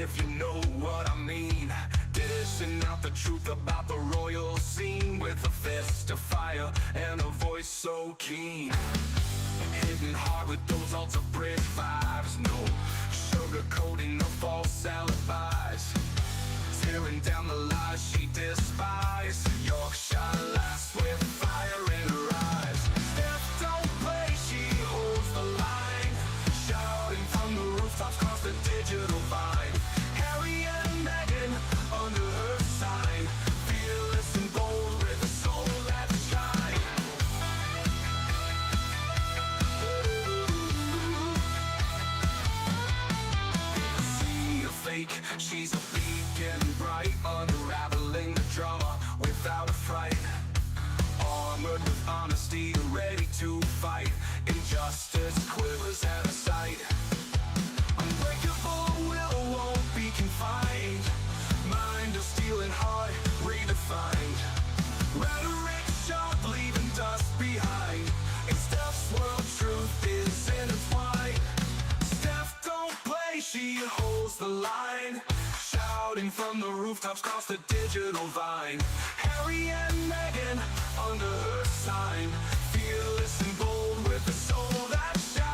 if you know what I mean. Dishing out the truth about the royal scene with a fist of fire and a voice so keen. Hitting hard with those ultra-bridge vibes. No sugarcoating, no false alibis. Tearing down the lies she despised. Yorkshire lass with fire in her eyes. Stef don't play, she holds the line. Shouting from the rooftops across the digital vine. Harry and Meghan under her sign. Fearless and bold with a soul that shines. In a sea of fake, she's a beacon bright, unraveling the drama without a fright. Armored with honesty, ready to fight. Injustice quivers at her sight. Unbreakable will won't be confined. Mind of steel and heart redefined. Rhetoric sharp, leaving dust behind. In Stef's world, truth is intertwined. Stef don't play, she holds the line. Shouting from the rooftops across the digital vine. Harry and Meghan under her sign. Fearless and bold with a soul that shines.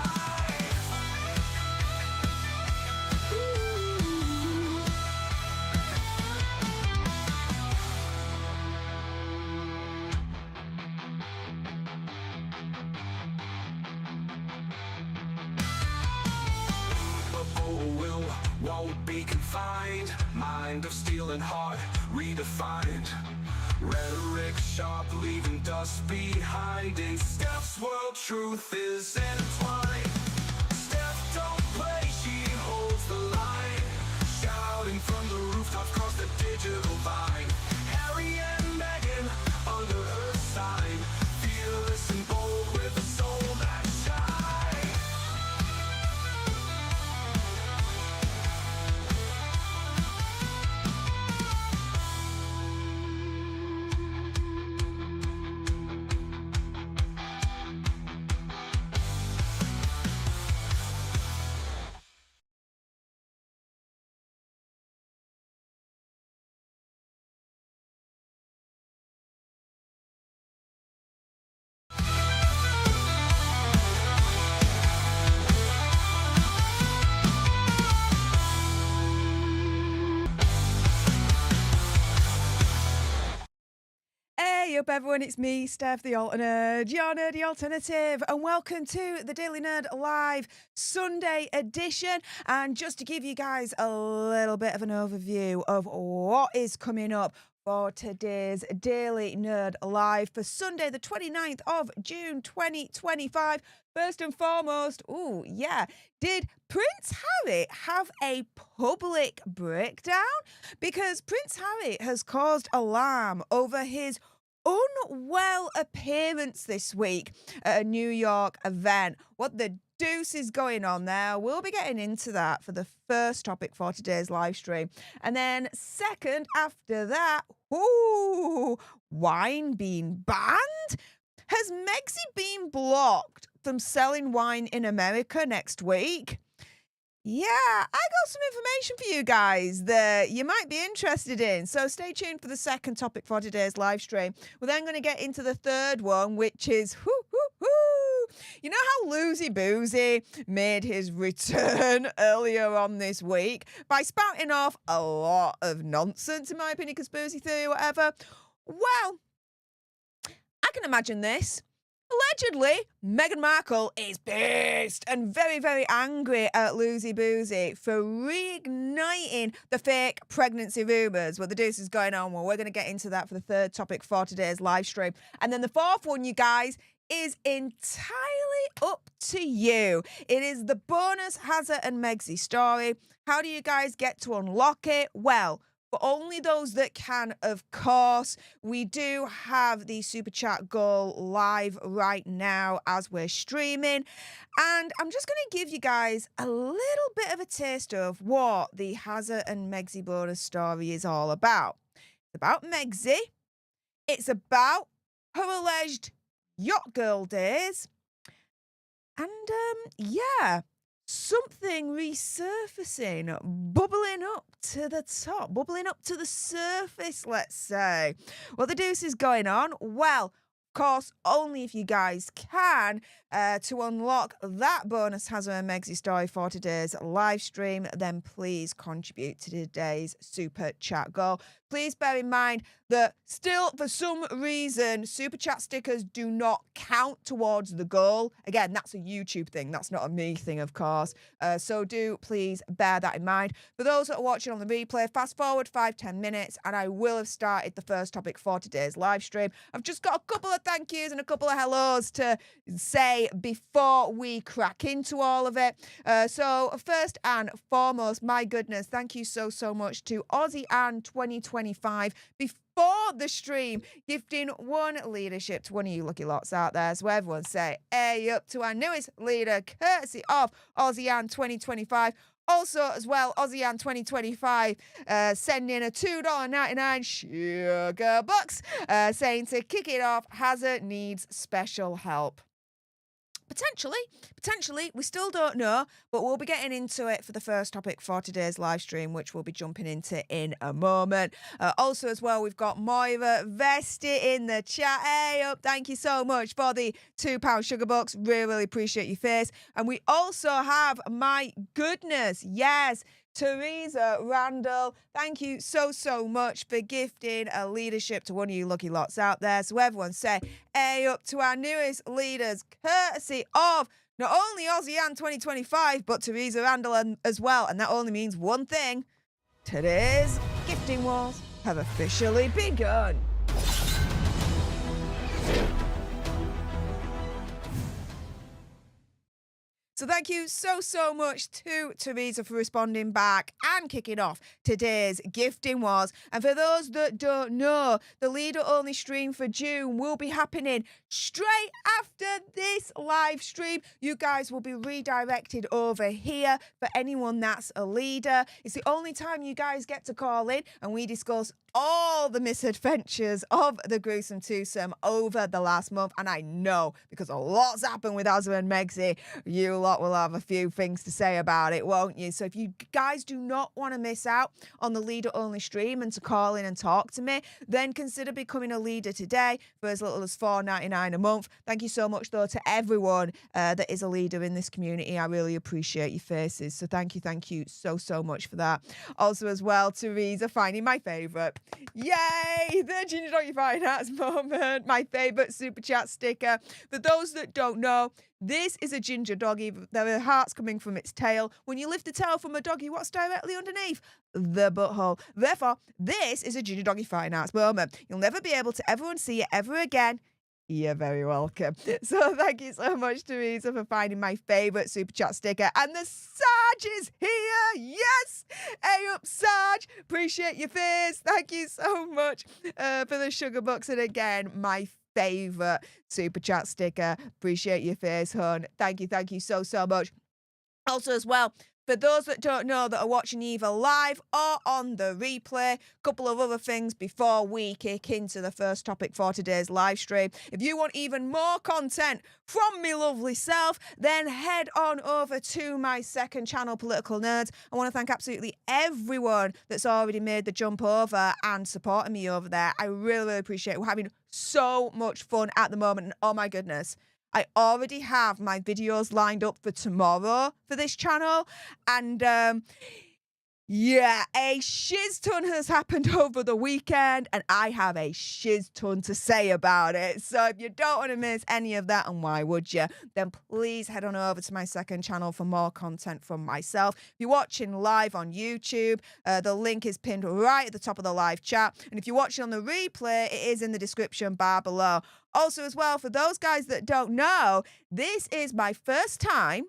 Will won't be confined. Mind of steel and heart redefined. Rhetoric sharp, leaving dust behind. In Stef's world, truth is intertwined. Stef don't play, she holds the line. Shouting from the rooftops across the digital vine. Harry and Meghan under her sign. Fearless and bold with a soul that shines. Hey up everyone, it's me, Stef, the alternate, your nerdy alternative, and welcome to the Daily Nerd Live Sunday edition. And just to give you guys a little bit of an overview of what is coming up for today's Daily Nerd Live for Sunday, the 29th of June, 2025. First and foremost, did Prince Harry have a public breakdown? Because Prince Harry has caused alarm over his unwell appearance this week at a New York event. What the deuce is going on there? We'll be getting into that for the first topic for today's live stream. And then second, after that, wine being banned? Has Megxi been blocked from selling wine in America next week? Yeah, I got some information for you guys that you might be interested in. So stay tuned for the second topic for today's live stream. We're then going to get into the third one, which is you know how Loosey Boozy made his return earlier on this week by spouting off a lot of nonsense, in my opinion, conspiracy theory, whatever? Well, I can imagine this. Allegedly, Meghan Markle is pissed and very, very angry at Loosey Boozy for reigniting the fake pregnancy rumours. What the deuce is going on? Well, we're going to get into that for the third topic for today's live stream. And then the fourth one, you guys, is entirely up to you. It is the bonus Hazard and Megxi story. How do you guys get to unlock it? Well, for only those that can, of course. We do have the Super Chat goal live right now as we're streaming. And I'm just going to give you guys a little bit of a taste of what the Hazard and Megxi bonus story is all about. It's about Megxi. It's about her alleged yacht girl days. And, something resurfacing, bubbling up to the top, bubbling up to the surface, let's say. What the deuce is going on? Well, of course, only if you guys can, to unlock that bonus Hazard and Megxy story for today's live stream, then please contribute to today's super chat goal. Please bear in mind that still, for some reason, super chat stickers do not count towards the goal. Again, that's a YouTube thing. That's not a me thing, of course. So do please bear that in mind. For those that are watching on the replay, fast forward 5-10 minutes, and I will have started the first topic for today's live stream. I've just got a couple of thank yous and a couple of hellos to say before we crack into all of it. So first and foremost, my goodness, thank you so much to Aussie Ann 2025 before the stream, gifting one leadership to one of you lucky lots out there. So everyone say, hey up to our newest leader, courtesy of Aussie Ann 2025. Also, as well, Aussie Ann 2025 sending a $2.99 sugar bucks, saying to kick it off, Hazard needs special help. Potentially, we still don't know, but we'll be getting into it for the first topic for today's live stream, which we'll be jumping into in a moment. Also, as well, we've got Moira Vesti in the chat. Hey up, thank you so much for the £2 sugar bucks. Really appreciate your face. And we also have, my goodness, yes, Teresa Randall, thank you so much for gifting a leadership to one of you lucky lots out there. So everyone say, hey up to our newest leaders, courtesy of not only Aussie Ann 2025, but Teresa Randall as well. And that only means one thing. Today's gifting wars have officially begun. So thank you so much to Teresa for responding back and kicking off today's gifting wars. And for those that don't know, the leader-only stream for June will be happening straight after this live stream. You guys will be redirected over here for anyone that's a leader. It's the only time you guys get to call in and we discuss all the misadventures of the gruesome twosome over the last month. And I know, because a lot's happened with Hazard and Megxy, you lot will have a few things to say about it, won't you? So if you guys do not want to miss out on the leader-only stream and to call in and talk to me, then consider becoming a leader today for as little as $4.99 a month. Thank you so much, though, to everyone that is a leader in this community. I really appreciate your faces. So thank you so much for that. Also, as well, Teresa finding my favourite. Yay! The Ginger Doggy Fine Arts moment. My favourite super chat sticker. For those that don't know, this is a ginger doggy. There are hearts coming from its tail. When you lift the tail from a doggy, what's directly underneath? The butthole. Therefore, this is a Ginger Doggy Fine Arts moment. You'll never be able to ever unsee it ever again. You're very welcome. So thank you so much, Teresa, for finding my favourite super chat sticker. And the Sarge is here. Yes. Hey up, Sarge. Appreciate your face. Thank you so much for the sugar bucks. And again, my favourite super chat sticker. Appreciate your face, hon. Thank you so much. Also, as well, for those that don't know that are watching either live or on the replay, a couple of other things before we kick into the first topic for today's live stream. If you want even more content from me lovely self, then head on over to my second channel, Political Nerds. I want to thank absolutely everyone that's already made the jump over and supporting me over there. I really appreciate it. We're having so much fun at the moment. And oh my goodness, I already have my videos lined up for tomorrow for this channel. And yeah, a shiz ton has happened over the weekend and I have a shiz ton to say about it. So if you don't want to miss any of that, and why would you, then please head on over to my second channel for more content from myself. If you're watching live on YouTube, the link is pinned right at the top of the live chat. And if you're watching on the replay, it is in the description bar below. Also, as well, for those guys that don't know, this is my first time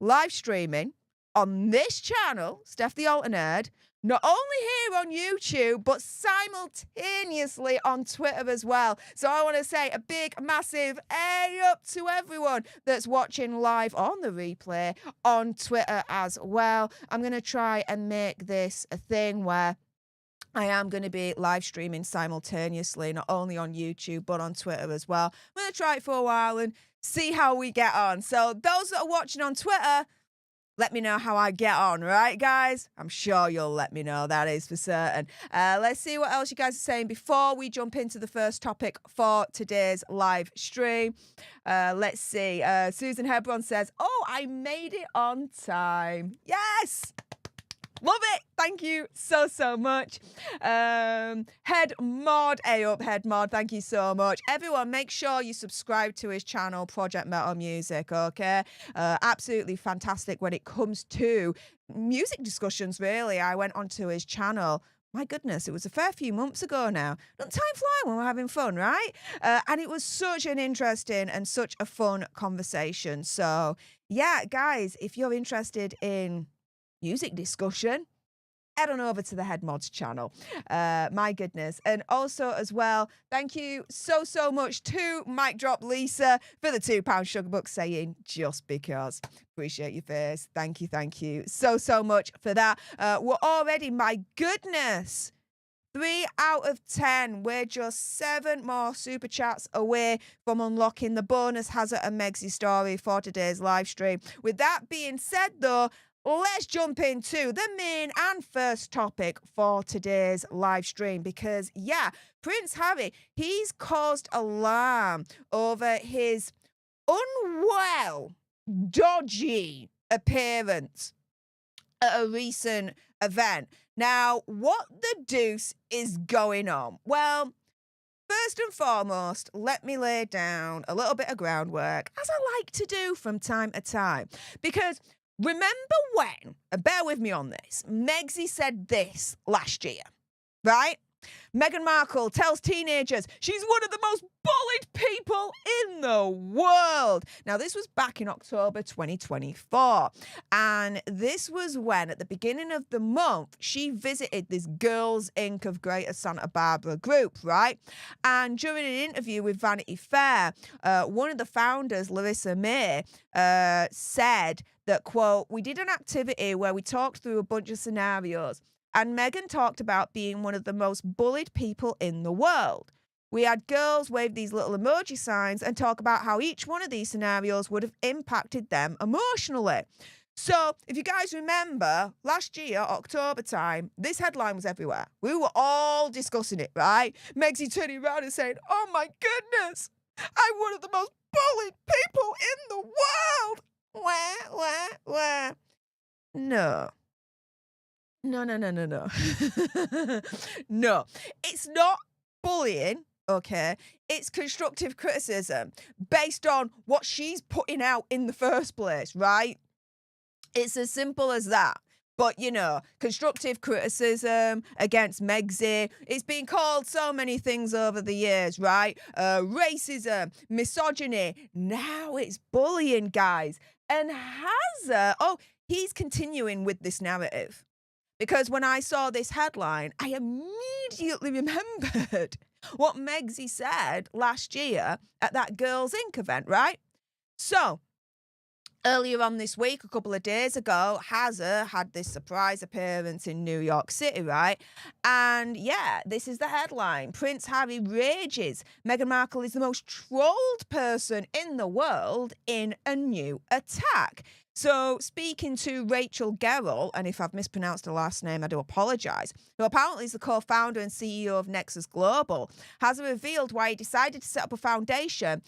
live streaming on this channel, Stef the Alter Nerd, not only here on YouTube, but simultaneously on Twitter as well. So I want to say a big, massive A up to everyone that's watching live on the replay on Twitter as well. I'm going to try and make this a thing where I am going to be live streaming simultaneously, not only on YouTube, but on Twitter as well. I'm going to try it for a while and see how we get on. So those that are watching on Twitter, let me know how I get on, right, guys? I'm sure you'll let me know, that is for certain. Let's see what else you guys are saying before we jump into the first topic for today's live stream. Let's see. Susan Hebron says, oh, I made it on time. Yes! Love it. Thank you so, so much. Head Mod, up, Head Mod. Thank you so much. Everyone, make sure you subscribe to his channel, Project Metal Music, okay? Absolutely fantastic when it comes to music discussions, really. I went onto his channel. My goodness, it was a fair few months ago now. Doesn't time fly when we're having fun, right? And it was such an interesting and such a fun conversation. So, yeah, guys, if you're interested in music discussion, head on over to the Head Mods channel. My goodness. And also as well, thank you so, so much to Mic Drop Lisa for the £2 sugar bucks saying just because. Appreciate your face. Thank you so, so much for that. We're already, my goodness, 3 out of 10. We're just 7 more super chats away from unlocking the bonus Hazard and Megsy story for today's live stream. With that being said, though, let's jump into the main and first topic for today's live stream because, yeah, Prince Harry, he's caused alarm over his unwell, dodgy appearance at a recent event. Now, what the deuce is going on? Well, first and foremost, let me lay down a little bit of groundwork, as I like to do from time to time, because remember when, and bear with me on this, Megsy said this last year, right? Meghan Markle tells teenagers she's one of the most bullied people in the world. Now, this was back in October 2024. And this was when, at the beginning of the month, she visited this Girls Inc. of Greater Santa Barbara group, right? And during an interview with Vanity Fair, one of the founders, Larissa May, said that, quote, we did an activity where we talked through a bunch of scenarios. And Meghan talked about being one of the most bullied people in the world. We had girls wave these little emoji signs and talk about how each one of these scenarios would have impacted them emotionally. So, if you guys remember, last year, October time, this headline was everywhere. We were all discussing it, right? Megsy turning around and saying, oh my goodness, I'm one of the most bullied people in the world. Where? No. No. No, it's not bullying, okay? It's constructive criticism based on what she's putting out in the first place, right? It's as simple as that. But, you know, constructive criticism against Megsy, it's been called so many things over the years, right? Racism, misogyny, now it's bullying, guys. And Hazard, he's continuing with this narrative. Because when I saw this headline, I immediately remembered what Megsy said last year at that Girls Inc. event, right? So, earlier on this week, a couple of days ago, Hazard had this surprise appearance in New York City, right? And yeah, this is the headline. Prince Harry rages. Meghan Markle is the most trolled person in the world in a new attack. So, speaking to Rachel Gerrell, and if I've mispronounced her last name, I do apologise, who apparently is the co-founder and CEO of Nexus Global, has revealed why he decided to set up a foundation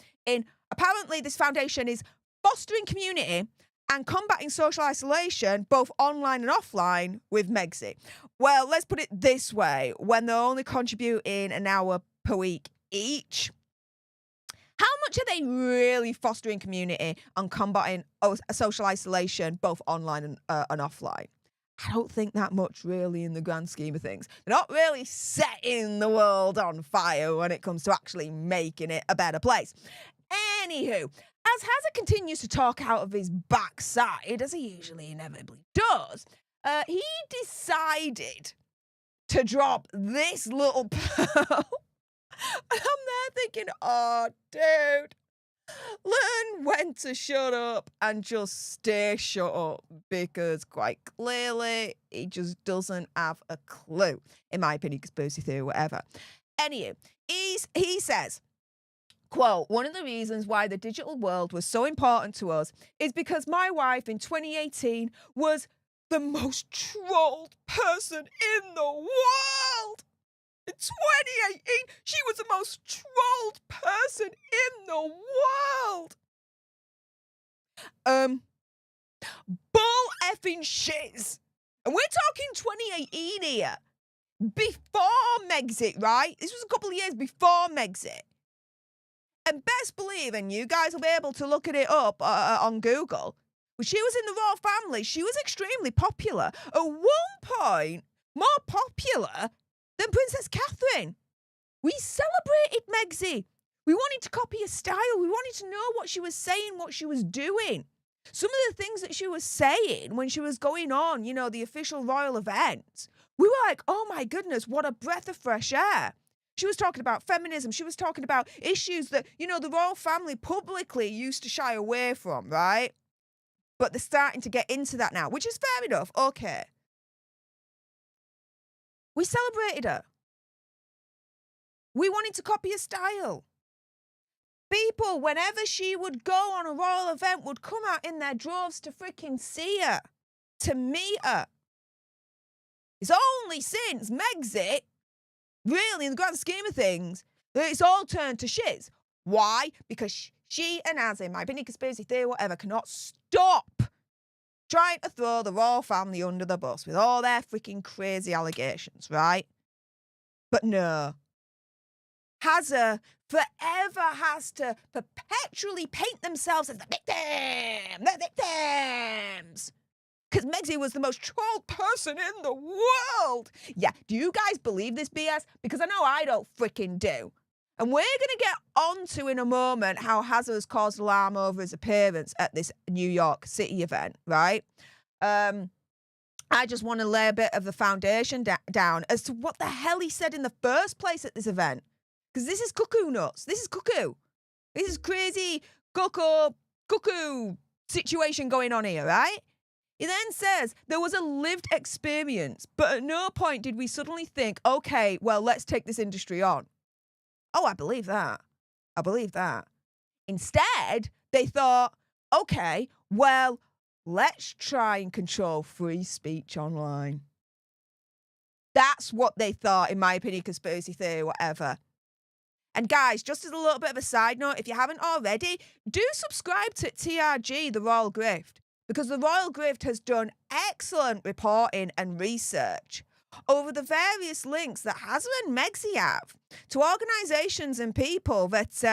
apparently this foundation is fostering community and combating social isolation, both online and offline, with Megsy. Well, let's put it this way. When they're only contributing an hour per week each, how much are they really fostering community and combating social isolation, both online and offline? I don't think that much, really, in the grand scheme of things. They're not really setting the world on fire when it comes to actually making it a better place. Anywho, as Hazard continues to talk out of his backside, as he usually inevitably does, he decided to drop this little pearl. And I'm there thinking, oh, dude, learn when to shut up and just stay shut up, because quite clearly he just doesn't have a clue, in my opinion, conspiracy theory, whatever. Anyway, he says, Quote, one of the reasons why the digital world was so important to us is because my wife in 2018 was the most trolled person in the world. In 2018, she was the most trolled person in the world. Bull effing shiz. And we're talking 2018 here. Before Megxit, right? This was a couple of years before Megxit. And best believe, and you guys will be able to look at it up on Google, when she was in the royal family, she was extremely popular. At one point, more popular than Princess Catherine. We celebrated Megxit. We wanted to copy her style. We wanted to know what she was saying, what she was doing. Some of the things that she was saying when she was going on, you know, the official royal events, we were like, oh my goodness, what a breath of fresh air. She was talking about feminism. She was talking about issues that, you know, the royal family publicly used to shy away from, right? But they're starting to get into that now, which is fair enough. Okay. We celebrated her. We wanted to copy her style. People, whenever she would go on a royal event, would come out in their droves to freaking see her, to meet her. It's only since Megxit, really, in the grand scheme of things, that it's all turned to shiz. Why? Because she and Azzy, my opinion, conspiracy theory, whatever, cannot stop trying to throw the royal family under the bus with all their freaking crazy allegations, right? But no. Forever has to perpetually paint themselves as the victims. Because Megxit was the most trolled person in the world. Yeah, do you guys believe this BS? Because I know I don't freaking do. And we're going to get onto in a moment how Hazard's caused alarm over his appearance at this New York City event, right? I just want to lay a bit of the foundation down as to what the hell he said in the first place at this event. Because this is cuckoo nuts. This is cuckoo. This is crazy cuckoo situation going on here, right? He then says there was a lived experience, but at no point did we suddenly think, okay, well, let's take this industry on. Oh, I believe that. I believe that. Instead, they thought, okay, well, let's try and control free speech online. That's what they thought, in my opinion, conspiracy theory, whatever. And guys, just as a little bit of a side note, if you haven't already, do subscribe to TRG, The Royal Grift, because The Royal Grift has done excellent reporting and research over the various links that Hazard and Megxit have to organisations and people that,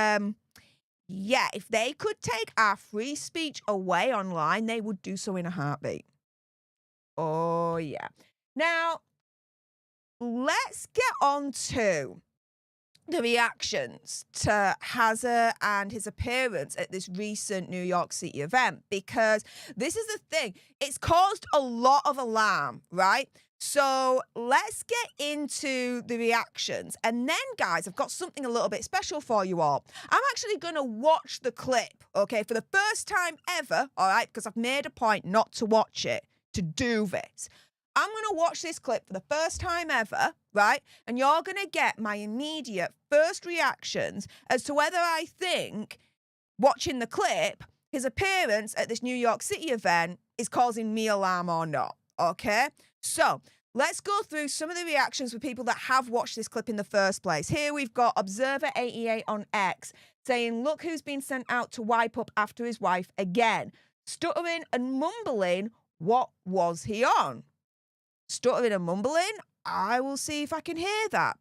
if they could take our free speech away online, they would do so in a heartbeat. Oh, yeah. Now, let's get on to the reactions to Hazard and his appearance at this recent New York City event, because this is the thing. It's caused a lot of alarm, right? So let's get into the reactions. And then, guys, I've got something a little bit special for you all. I'm actually going to watch the clip, okay, for the first time ever, all right, because I've made a point not to watch it, to do this. I'm going to watch this clip for the first time ever, right? And you're going to get my immediate first reactions as to whether I think, watching the clip, his appearance at this New York City event is causing me alarm or not, okay? So let's go through some of the reactions for people that have watched this clip in the first place. Here we've got Observer88 on X saying, look who's been sent out to wipe up after his wife again. Stuttering and mumbling, what was he on? Stuttering and mumbling, I will see if I can hear that.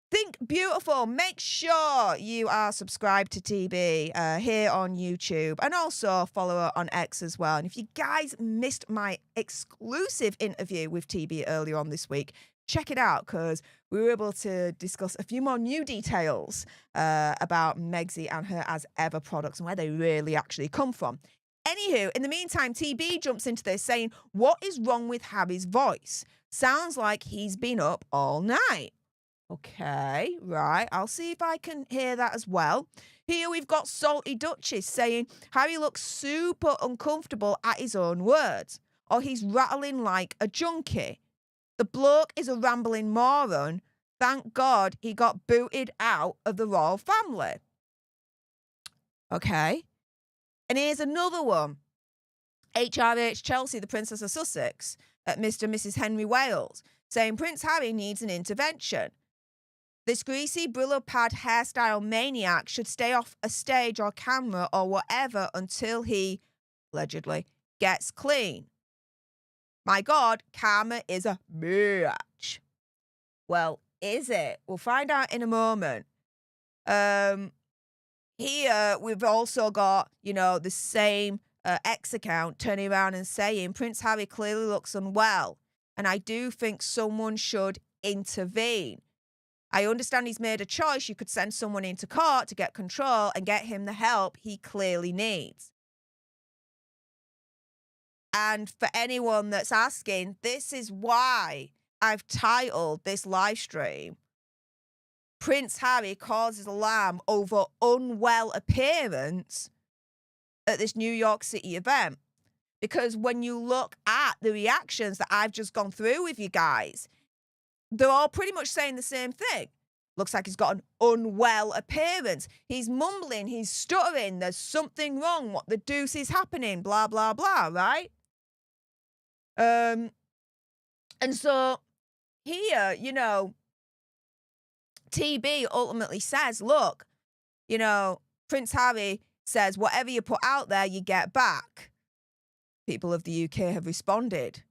Think Beautiful, make sure you are subscribed to TB here on YouTube, and also follow her on X as well. And if you guys missed my exclusive interview with TB earlier on this week, check it out, because we were able to discuss a few more new details about Megxit and her As Ever products and where they really actually come from. Anywho, in the meantime, TB jumps into this saying, what is wrong with Harry's voice? Sounds like he's been up all night. Okay, right. I'll see if I can hear that as well. Here we've got Salty Duchess saying, Harry looks super uncomfortable at his own words, or he's rattling like a junkie. The bloke is a rambling moron. Thank God he got booted out of the royal family. Okay. And here's another one. HRH Chelsea, the Princess of Sussex, at Mr. and Mrs. Henry Wales, saying Prince Harry needs an intervention. This greasy Brillo pad hairstyle maniac should stay off a stage or camera or whatever until he, allegedly, gets clean. My God, karma is a bitch. Well, is it? We'll find out in a moment. Here, we've also got, the same X account turning around and saying Prince Harry clearly looks unwell, and I do think someone should intervene. I understand he's made a choice. You could send someone into court to get control and get him the help he clearly needs. And for anyone that's asking, this is why I've titled this live stream, Prince Harry causes alarm over unwell appearance at this New York City event. Because when you look at the reactions that I've just gone through with you guys, they're all pretty much saying the same thing. Looks like he's got an unwell appearance. He's mumbling, he's stuttering, there's something wrong, what the deuce is happening, blah, blah, blah, right? And so here, TB ultimately says, look, Prince Harry says, whatever you put out there, you get back. People of the UK have responded.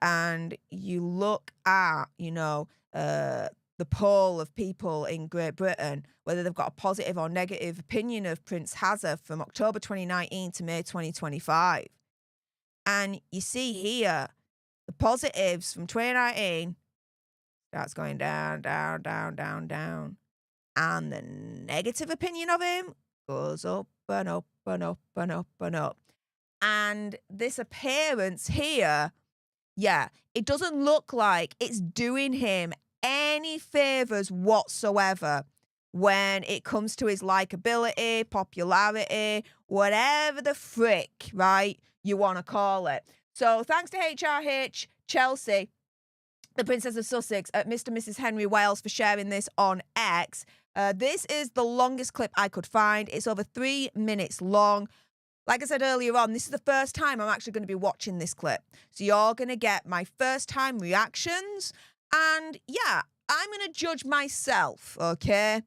And you look at, the poll of people in Great Britain, whether they've got a positive or negative opinion of Prince Harry from October 2019 to May 2025. And you see here, the positives from 2019 starts going down, down, down, down, down. And the negative opinion of him goes up and up and up and up and up. And this appearance here, it doesn't look like it's doing him any favors whatsoever when it comes to his likability, popularity, whatever the frick, right, you want to call it. So thanks to HRH Chelsea, the Princess of Sussex, at Mr. and Mrs. Henry Wales, for sharing this on X. This is the longest clip I could find. It's over 3 minutes long. Like I said earlier on, this is the first time I'm actually going to be watching this clip. So you're going to get my first time reactions. And I'm going to judge myself, okay?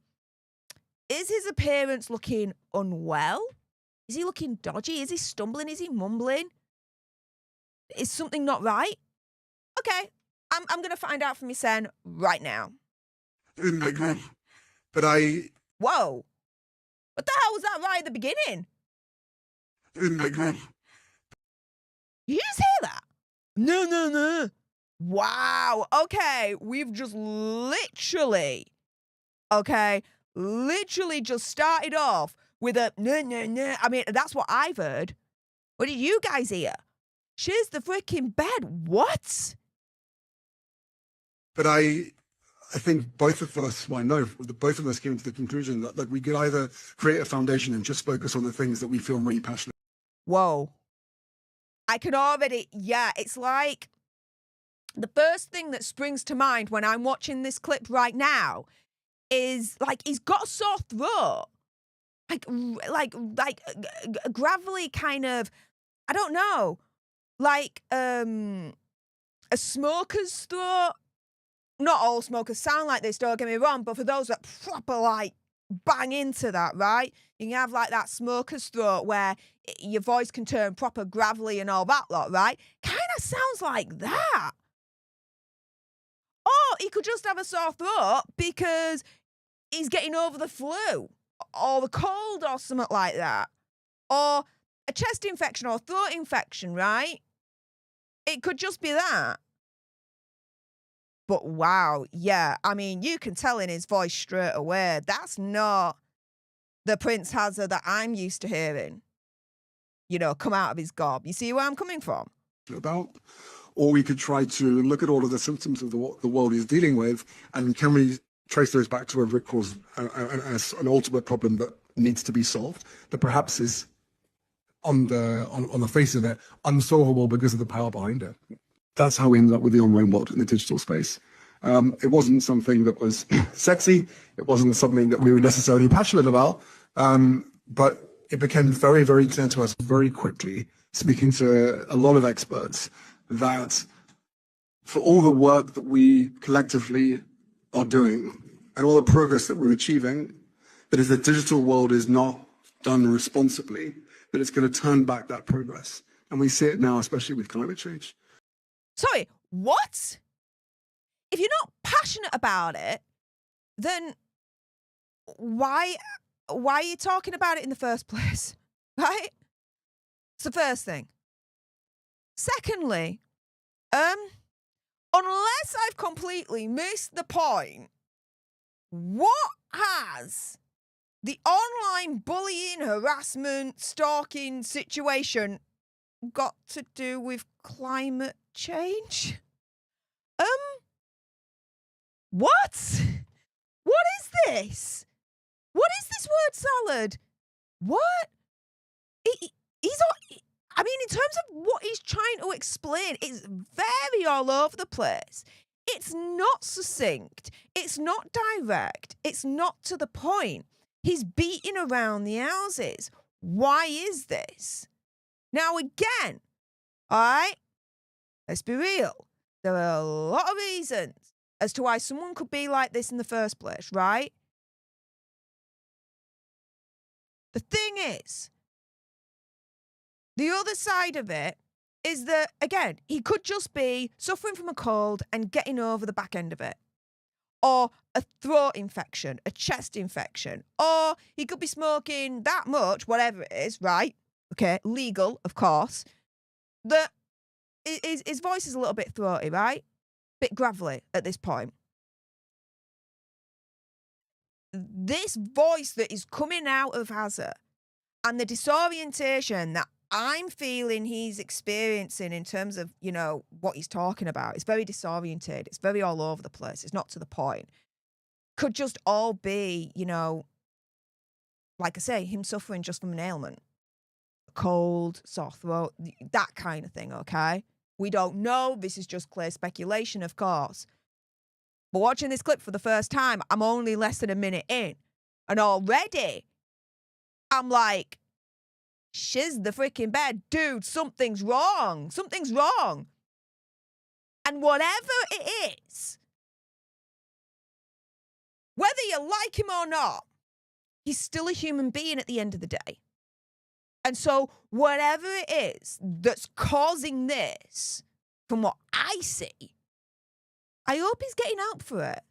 Is his appearance looking unwell? Is he looking dodgy? Is he stumbling? Is he mumbling? Is something not right? Okay, I'm going to find out from Sen right now. But I... Whoa. What the hell was that right at the beginning? You just hear that? No. Wow. Okay, we've just literally just started off with a no. I mean, that's what I've heard. What did you guys hear? She's the freaking bed. What? But I think both of us came to the conclusion that we could either create a foundation and just focus on the things that we feel really passionate. Whoa. I can already, it's like the first thing that springs to mind when I'm watching this clip right now is like he's got a sore throat. Like gravelly kind of, I don't know, like a smoker's throat. Not all smokers sound like this, don't get me wrong, but for those that proper bang into that, right? You can have that smoker's throat where your voice can turn proper gravelly and all that lot, right? Kind of sounds like that. Or he could just have a sore throat because he's getting over the flu or the cold or something like that. Or a chest infection or throat infection, right? It could just be that. But wow, I mean, you can tell in his voice straight away, that's not the Prince Harry that I'm used to hearing, come out of his gob. You see where I'm coming from? Or we could try to look at all of the symptoms of the world he's dealing with, and can we trace those back to a root cause, an ultimate problem that needs to be solved, that perhaps is on the face of it unsolvable because of the power behind it. That's how we ended up with the online world in the digital space. It wasn't something that was sexy. It wasn't something that we were necessarily passionate about. But it became very, very clear to us very quickly, speaking to a lot of experts, that for all the work that we collectively are doing and all the progress that we're achieving, that if the digital world is not done responsibly, that it's going to turn back that progress. And we see it now, especially with climate change. Sorry, what? If you're not passionate about it, then why are you talking about it in the first place? Right? It's the first thing. Secondly, unless I've completely missed the point, what has the online bullying, harassment, stalking situation got to do with climate change? What? What is this? What is this word salad? What? I mean, in terms of what he's trying to explain, it's very all over the place. It's not succinct. It's not direct. It's not to the point. He's beating around the houses. Why is this? Now, again, all right, let's be real. There are a lot of reasons as to why someone could be like this in the first place, right? The thing is, the other side of it is that, again, he could just be suffering from a cold and getting over the back end of it. Or a throat infection, a chest infection. Or he could be smoking that much, whatever it is, right? Okay, legal, of course. That his voice is a little bit throaty, right? Bit gravelly at this point. This voice that is coming out of Hazard and the disorientation that I'm feeling he's experiencing in terms of, you know, what he's talking about. It's very disoriented. It's very all over the place. It's not to the point. Could just all be, you know, like I say, him suffering just from an ailment. A cold, sore throat, that kind of thing, okay? We don't know. This is just clear speculation, of course. But watching this clip for the first time, I'm only less than a minute in. And already, I'm like, shiz the freaking bed. Dude, something's wrong. Something's wrong. And whatever it is, whether you like him or not, he's still a human being at the end of the day. And so whatever it is that's causing this, from what I see, I hope he's getting help for it.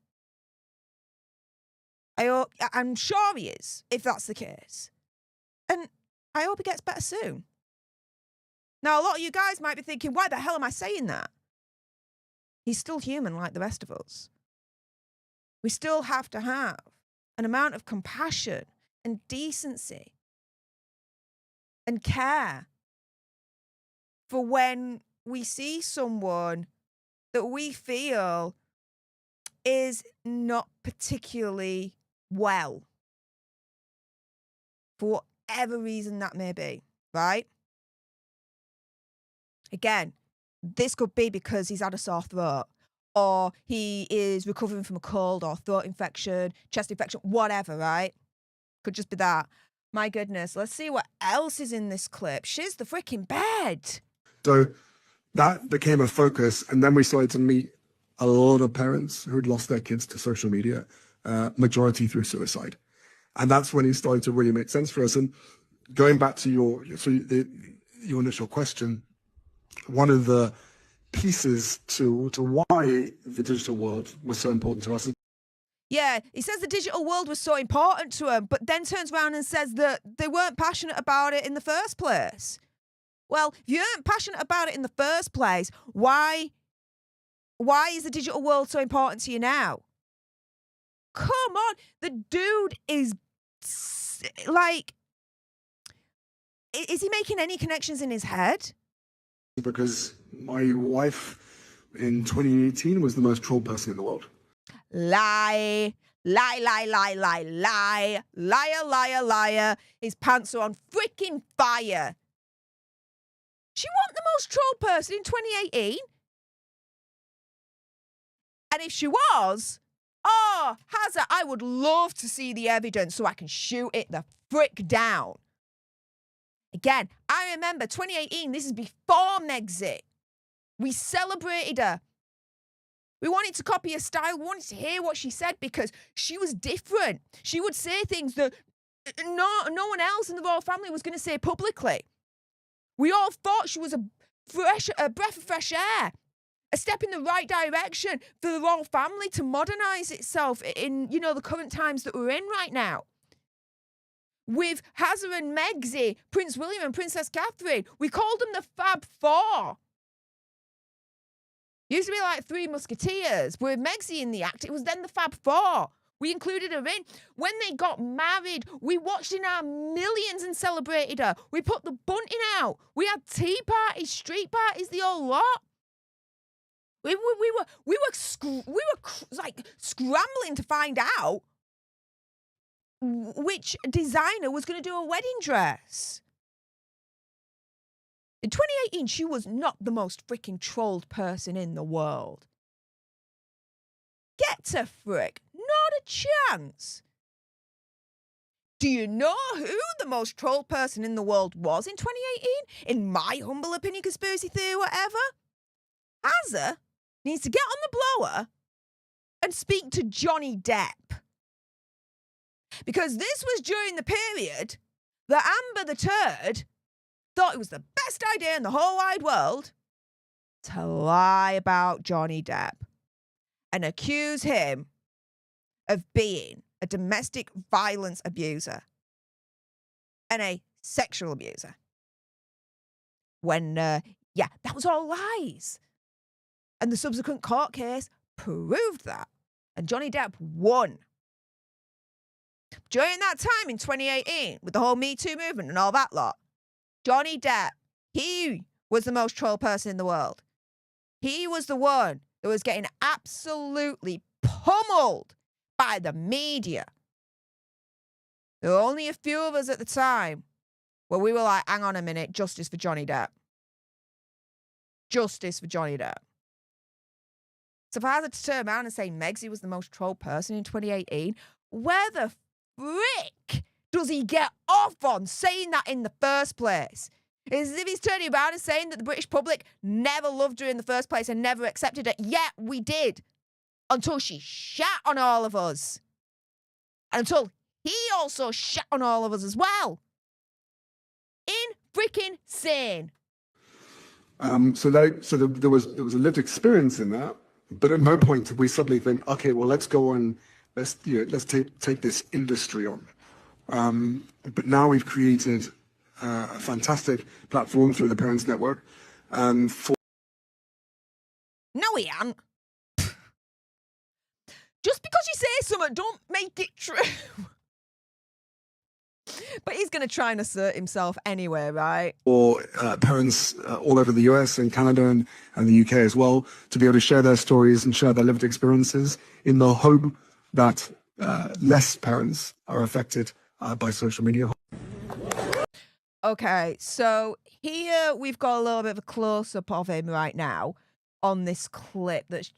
I'm sure he is, if that's the case. And I hope he gets better soon. Now, a lot of you guys might be thinking, why the hell am I saying that? He's still human like the rest of us. We still have to have an amount of compassion and decency and care for when we see someone that we feel is not particularly well, for whatever reason that may be, right? Again, this could be because he's had a sore throat, or he is recovering from a cold or throat infection, chest infection, whatever, right? Could just be that. My goodness, let's see what else is in this clip. Shiz the freaking bed. So that became a focus, and then we started to meet a lot of parents who'd lost their kids to social media, majority through suicide. And that's when it started to really make sense for us. And going back to your initial question, one of the pieces to why the digital world was so important to us. Yeah, he says the digital world was so important to him, but then turns around and says that they weren't passionate about it in the first place. Well, if you weren't passionate about it in the first place, why is the digital world so important to you now? Come on, the dude is like, is he making any connections in his head? Because my wife in 2018 was the most trolled person in the world. Lie. Liar. His pants are on freaking fire. She wasn't the most trolled person in 2018. And if she was, Hazard, I would love to see the evidence so I can shoot it the frick down. Again, I remember 2018, this is before Megxit. We celebrated her. We wanted to copy her style. We wanted to hear what she said because she was different. She would say things that no one else in the royal family was going to say publicly. We all thought she was a breath of fresh air, a step in the right direction for the royal family to modernise itself in, the current times that we're in right now. With Hazza and Megxit, Prince William and Princess Catherine, we called them the Fab Four. Used to be like Three Musketeers. With Megxit in the act, it was then the Fab Four. We included her in. When they got married, we watched in our millions and celebrated her. We put the bunting out. We had tea parties, street parties, the whole lot. We were scrambling to find out which designer was going to do a wedding dress. In 2018, she was not the most freaking trolled person in the world. Get to frick. Not a chance. Do you know who the most trolled person in the world was in 2018? In my humble opinion, conspiracy theory, whatever. Hazza needs to get on the blower and speak to Johnny Depp. Because this was during the period that Amber the Turd thought it was the best idea in the whole wide world to lie about Johnny Depp and accuse him of being a domestic violence abuser and a sexual abuser. When, that was all lies. And the subsequent court case proved that. And Johnny Depp won. During that time in 2018, with the whole Me Too movement and all that lot, Johnny Depp, he was the most trolled person in the world. He was the one that was getting absolutely pummeled by the media. There were only a few of us at the time where we were like, hang on a minute, justice for Johnny Depp. Justice for Johnny Depp. So if I had to turn around and say Megxit was the most trolled person in 2018, where the frick does he get off on saying that in the first place? It's as if he's turning around and saying that the British public never loved her in the first place and never accepted her. Yeah, we did. Until she shat on all of us. And until he also shat on all of us as well. Freaking-sane. So there was a lived experience in that, but at no point did we suddenly think, okay, well, let's go on, let's take this industry on. But now we've created a fantastic platform through the Parents Network. No, we haven't. Just because you say something, don't make it true. But he's going to try and assert himself anyway, right? Or parents all over the US and Canada and the UK as well, to be able to share their stories and share their lived experiences in the hope that less parents are affected by social media. Okay, so here we've got a little bit of a close-up of him right now on this clip that's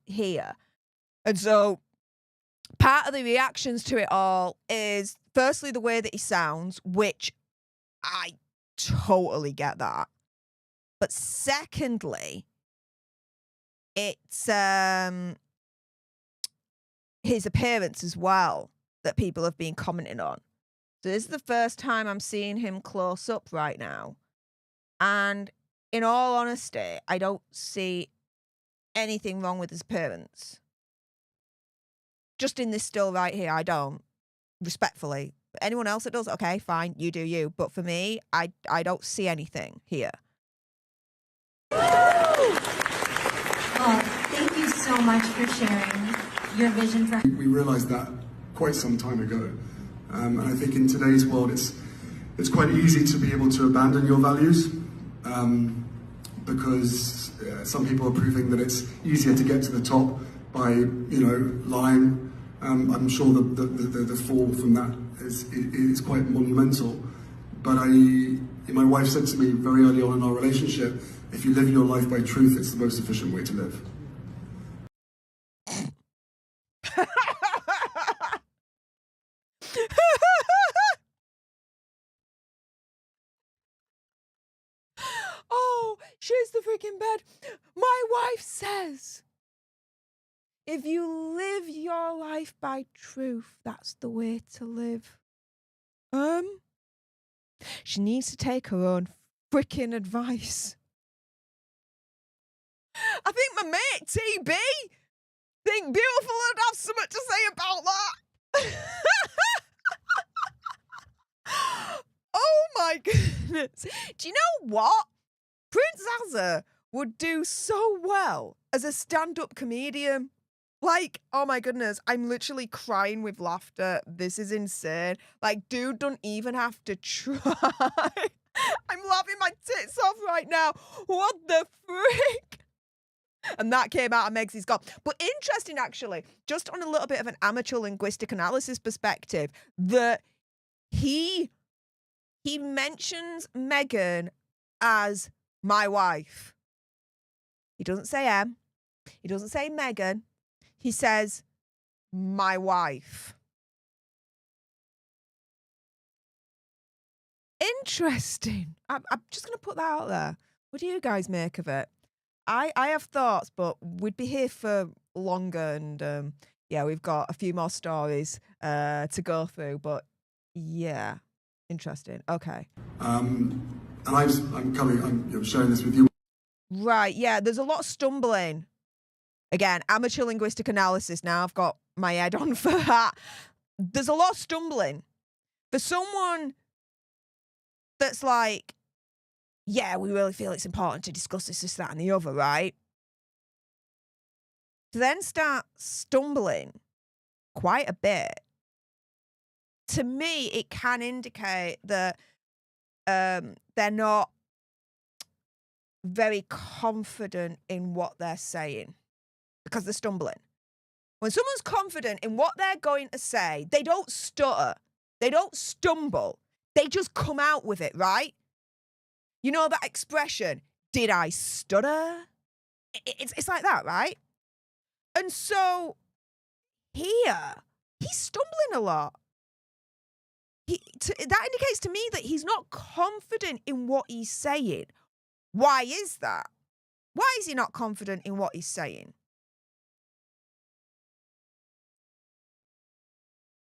here. And so part of the reactions to it all is, firstly, the way that he sounds, which I totally get that. But secondly, it's his appearance as well that people have been commenting on. So this is the first time I'm seeing him close up right now. And in all honesty, I don't see anything wrong with his appearance. Just in this still right here, I don't. Respectfully. Anyone else that does, okay, fine, you do you. But for me, I don't see anything here. Oh, thank you so much for sharing your vision for... We realized that quite some time ago. And I think in today's world, it's quite easy to be able to abandon your values because some people are proving that it's easier to get to the top by, lying. I'm sure the fall from that is quite monumental. But my wife said to me very early on in our relationship, if you live your life by truth, it's the most efficient way to live. She's the freaking bed. My wife says, if you live your life by truth, that's the way to live. She needs to take her own freaking advice. I think my mate TB think Beautiful would have something to say about that. Oh my goodness. Do you know what? Prince Azza would do so well as a stand-up comedian. Like, oh my goodness, I'm literally crying with laughter. This is insane. Like, dude don't even have to try. I'm laughing my tits off right now. What the frick? And that came out of Megsy's gob. But interesting, actually, just on a little bit of an amateur linguistic analysis perspective, that he mentions Meghan as my wife. He doesn't say Em. He doesn't say Meghan. He says, my wife. Interesting. I'm just going to put that out there. What do you guys make of it? I have thoughts, but we'd be here for longer. And yeah, we've got a few more stories to go through. But yeah, interesting. Okay. And I'm sharing this with you. Right. Yeah, there's a lot of stumbling. Again, amateur linguistic analysis. Now I've got my head on for that. There's a lot of stumbling. For someone that's like, yeah, we really feel it's important to discuss this, that, and the other, right? To then start stumbling quite a bit, to me, it can indicate that they're not very confident in what they're saying. Because they're stumbling. When someone's confident in what they're going to say, they don't stutter. They don't stumble. They just come out with it, right? You know that expression, did I stutter? It's like that, right? And so here, he's stumbling a lot. That indicates to me that he's not confident in what he's saying. Why is that? Why is he not confident in what he's saying?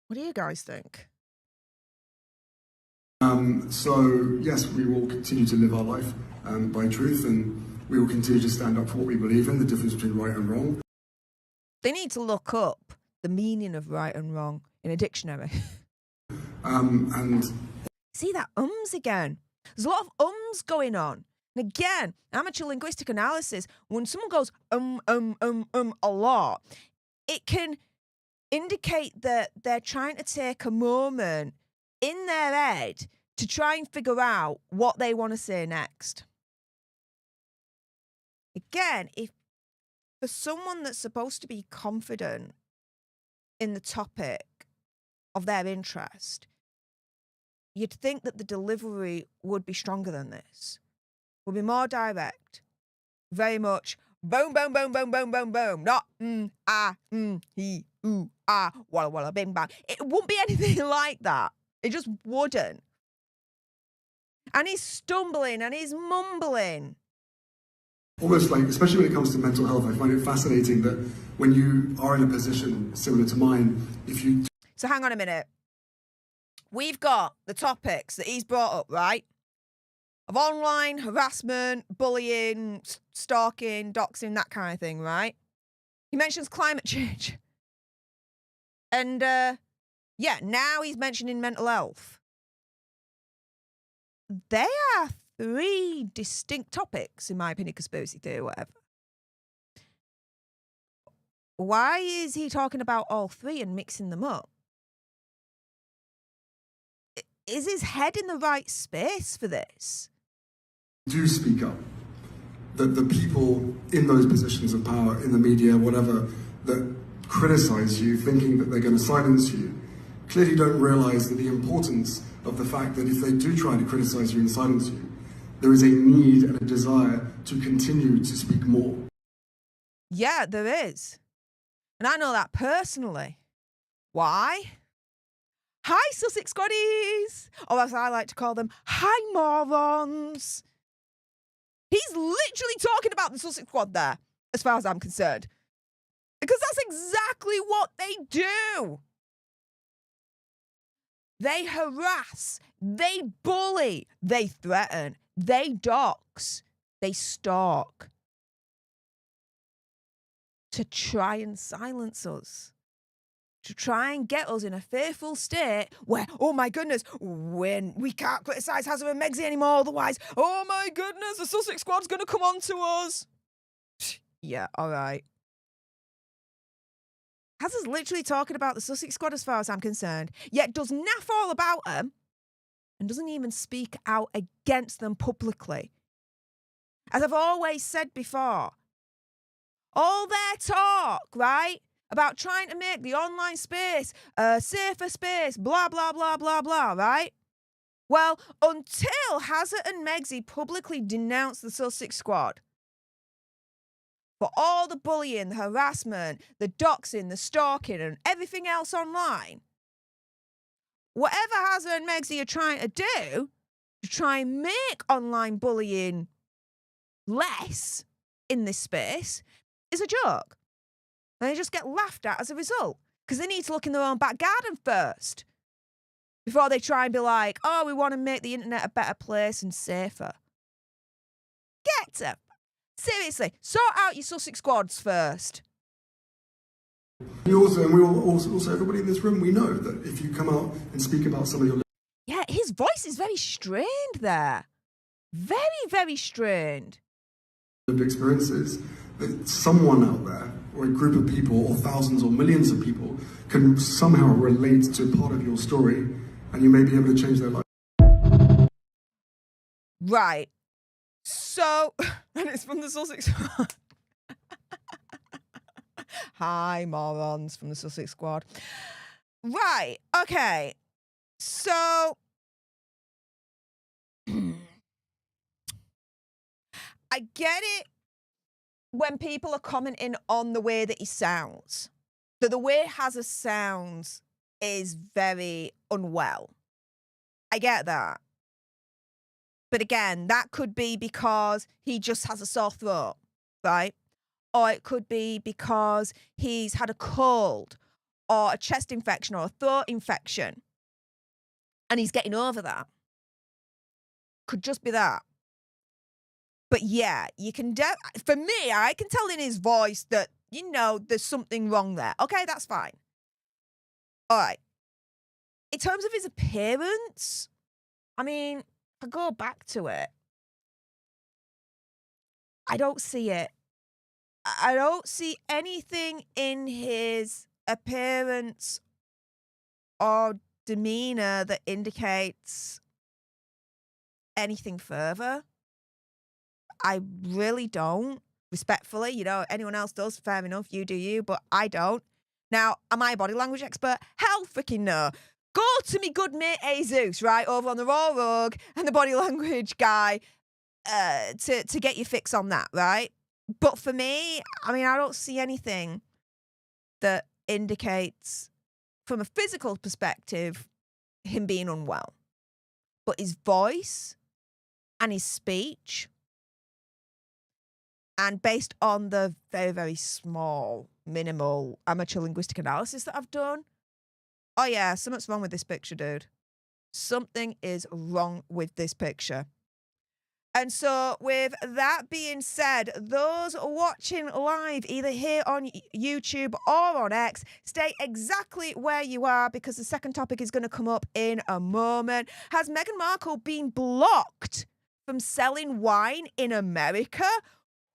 What do you guys think? So, yes, we will continue to live our life by truth, and we will continue to stand up for what we believe in, the difference between right and wrong. They need to look up the meaning of right and wrong in a dictionary. And See that ums again. There's a lot of ums going on. And again, amateur linguistic analysis, when someone goes a lot, it can indicate that they're trying to take a moment in their head to try and figure out what they want to say next. Again, if for someone that's supposed to be confident in the topic of their interest, you'd think that the delivery would be stronger than this, would be more direct, very much boom, boom, boom, boom, boom, boom, boom, not he, ooh, walla, walla, bing, bang. It wouldn't be anything like that. It just wouldn't. And he's stumbling and he's mumbling. almost like, especially when it comes to mental health, I find it fascinating that when you are in a position similar to mine, if you... So hang on a minute. We've got the topics that he's brought up, right? Of online harassment, bullying, stalking, doxing, that kind of thing, right? He mentions climate change. And, yeah, now he's mentioning mental health. They are three distinct topics, in my opinion, conspiracy theory, whatever. Why is he talking about all three and mixing them up? Is his head in the right space for this? do speak up, that the people in those positions of power, in the media, whatever, that criticize you, thinking that they're going to silence you, clearly don't realize that the importance of the fact that if they do try to criticize you and silence you, there is a need and a desire to continue to speak more. Yeah, there is. And I know that personally. Why? Hi, Sussex Scotties! Or as I like to call them, hi, morons! He's literally talking about the Sussex Squad there, as far as I'm concerned. Because that's exactly what they do. They harass, they bully, they threaten, they dox, they stalk to try and silence us, to try and get us in a fearful state where, oh my goodness, when we can't criticise Hazza and Megxie anymore, otherwise, oh my goodness, the Sussex Squad's going to come on to us. Yeah, all right. Hazza's literally talking about the Sussex Squad as far as I'm concerned, yet does naff all about them and doesn't even speak out against them publicly. As I've always said before, all their talk, right, about trying to make the online space a safer space, blah, blah, blah, blah, blah, right? Well, until Hazza and Megxie publicly denounce the Sussex Squad for all the bullying, the harassment, the doxing, the stalking, and everything else online, whatever Hazza and Megxie are trying to do to try and make online bullying less in this space is a joke. And they just get laughed at as a result because they need to look in their own back garden first before they try and be like, oh, we want to make the internet a better place and safer. Get them. Seriously, sort out your Sussex Squads first. You also, and we all, also everybody in this room, we know that if you come out and speak about some of your Yeah, his voice is very strained there. Very, very strained. lived experiences, that someone out there, or a group of people, or thousands or millions of people, can somehow relate to part of your story, and you may be able to change their life. Right. So, and it's from the Sussex Squad. Hi, morons from the Sussex Squad. Right. Okay. So, I get it when people are commenting on the way that he sounds. That the way Hazza sounds is very unwell. I get that. But again, that could be because he just has a sore throat, right? Or it could be because he's had a cold or a chest infection or a throat infection and he's getting over that. Could just be that. But yeah, you can, for me, I can tell in his voice that, you know, there's something wrong there. Okay, that's fine. All right. In terms of his appearance, I mean, if I go back to it, I don't see it. I don't see anything in his appearance or demeanor that indicates anything further. I really don't. Respectfully, you know, anyone else does, fair enough, you do you, but I don't. Now, am I a body language expert? Hell freaking no. Go to me good mate Jesus, right, over on the Raw Rogue and the body language guy to get your fix on that, right? But for me, I mean, I don't see anything that indicates, from a physical perspective, him being unwell. But his voice and his speech, and based on the very, very small, minimal amateur linguistic analysis that I've done, oh yeah, something's wrong with this picture, dude. Something is wrong with this picture. And so with that being said, those watching live either here on YouTube or on X, stay exactly where you are because the second topic is going to come up in a moment. Has Meghan Markle been blocked from selling wine in America?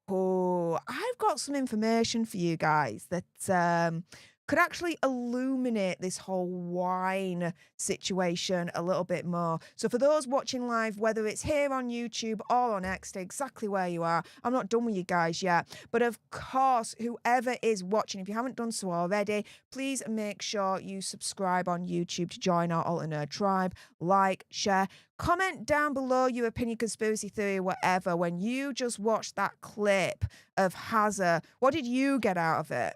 Oh, I've got some information for you guys that could actually illuminate this whole wine situation a little bit more. So for those watching live, whether it's here on YouTube or on X, stay exactly where you are. I'm not done with you guys yet. But of course, whoever is watching, if you haven't done so already, please make sure you subscribe on YouTube to join our alternate tribe. Like, share, comment down below your opinion, conspiracy theory, whatever. When you just watched that clip of Hazza, what did you get out of it?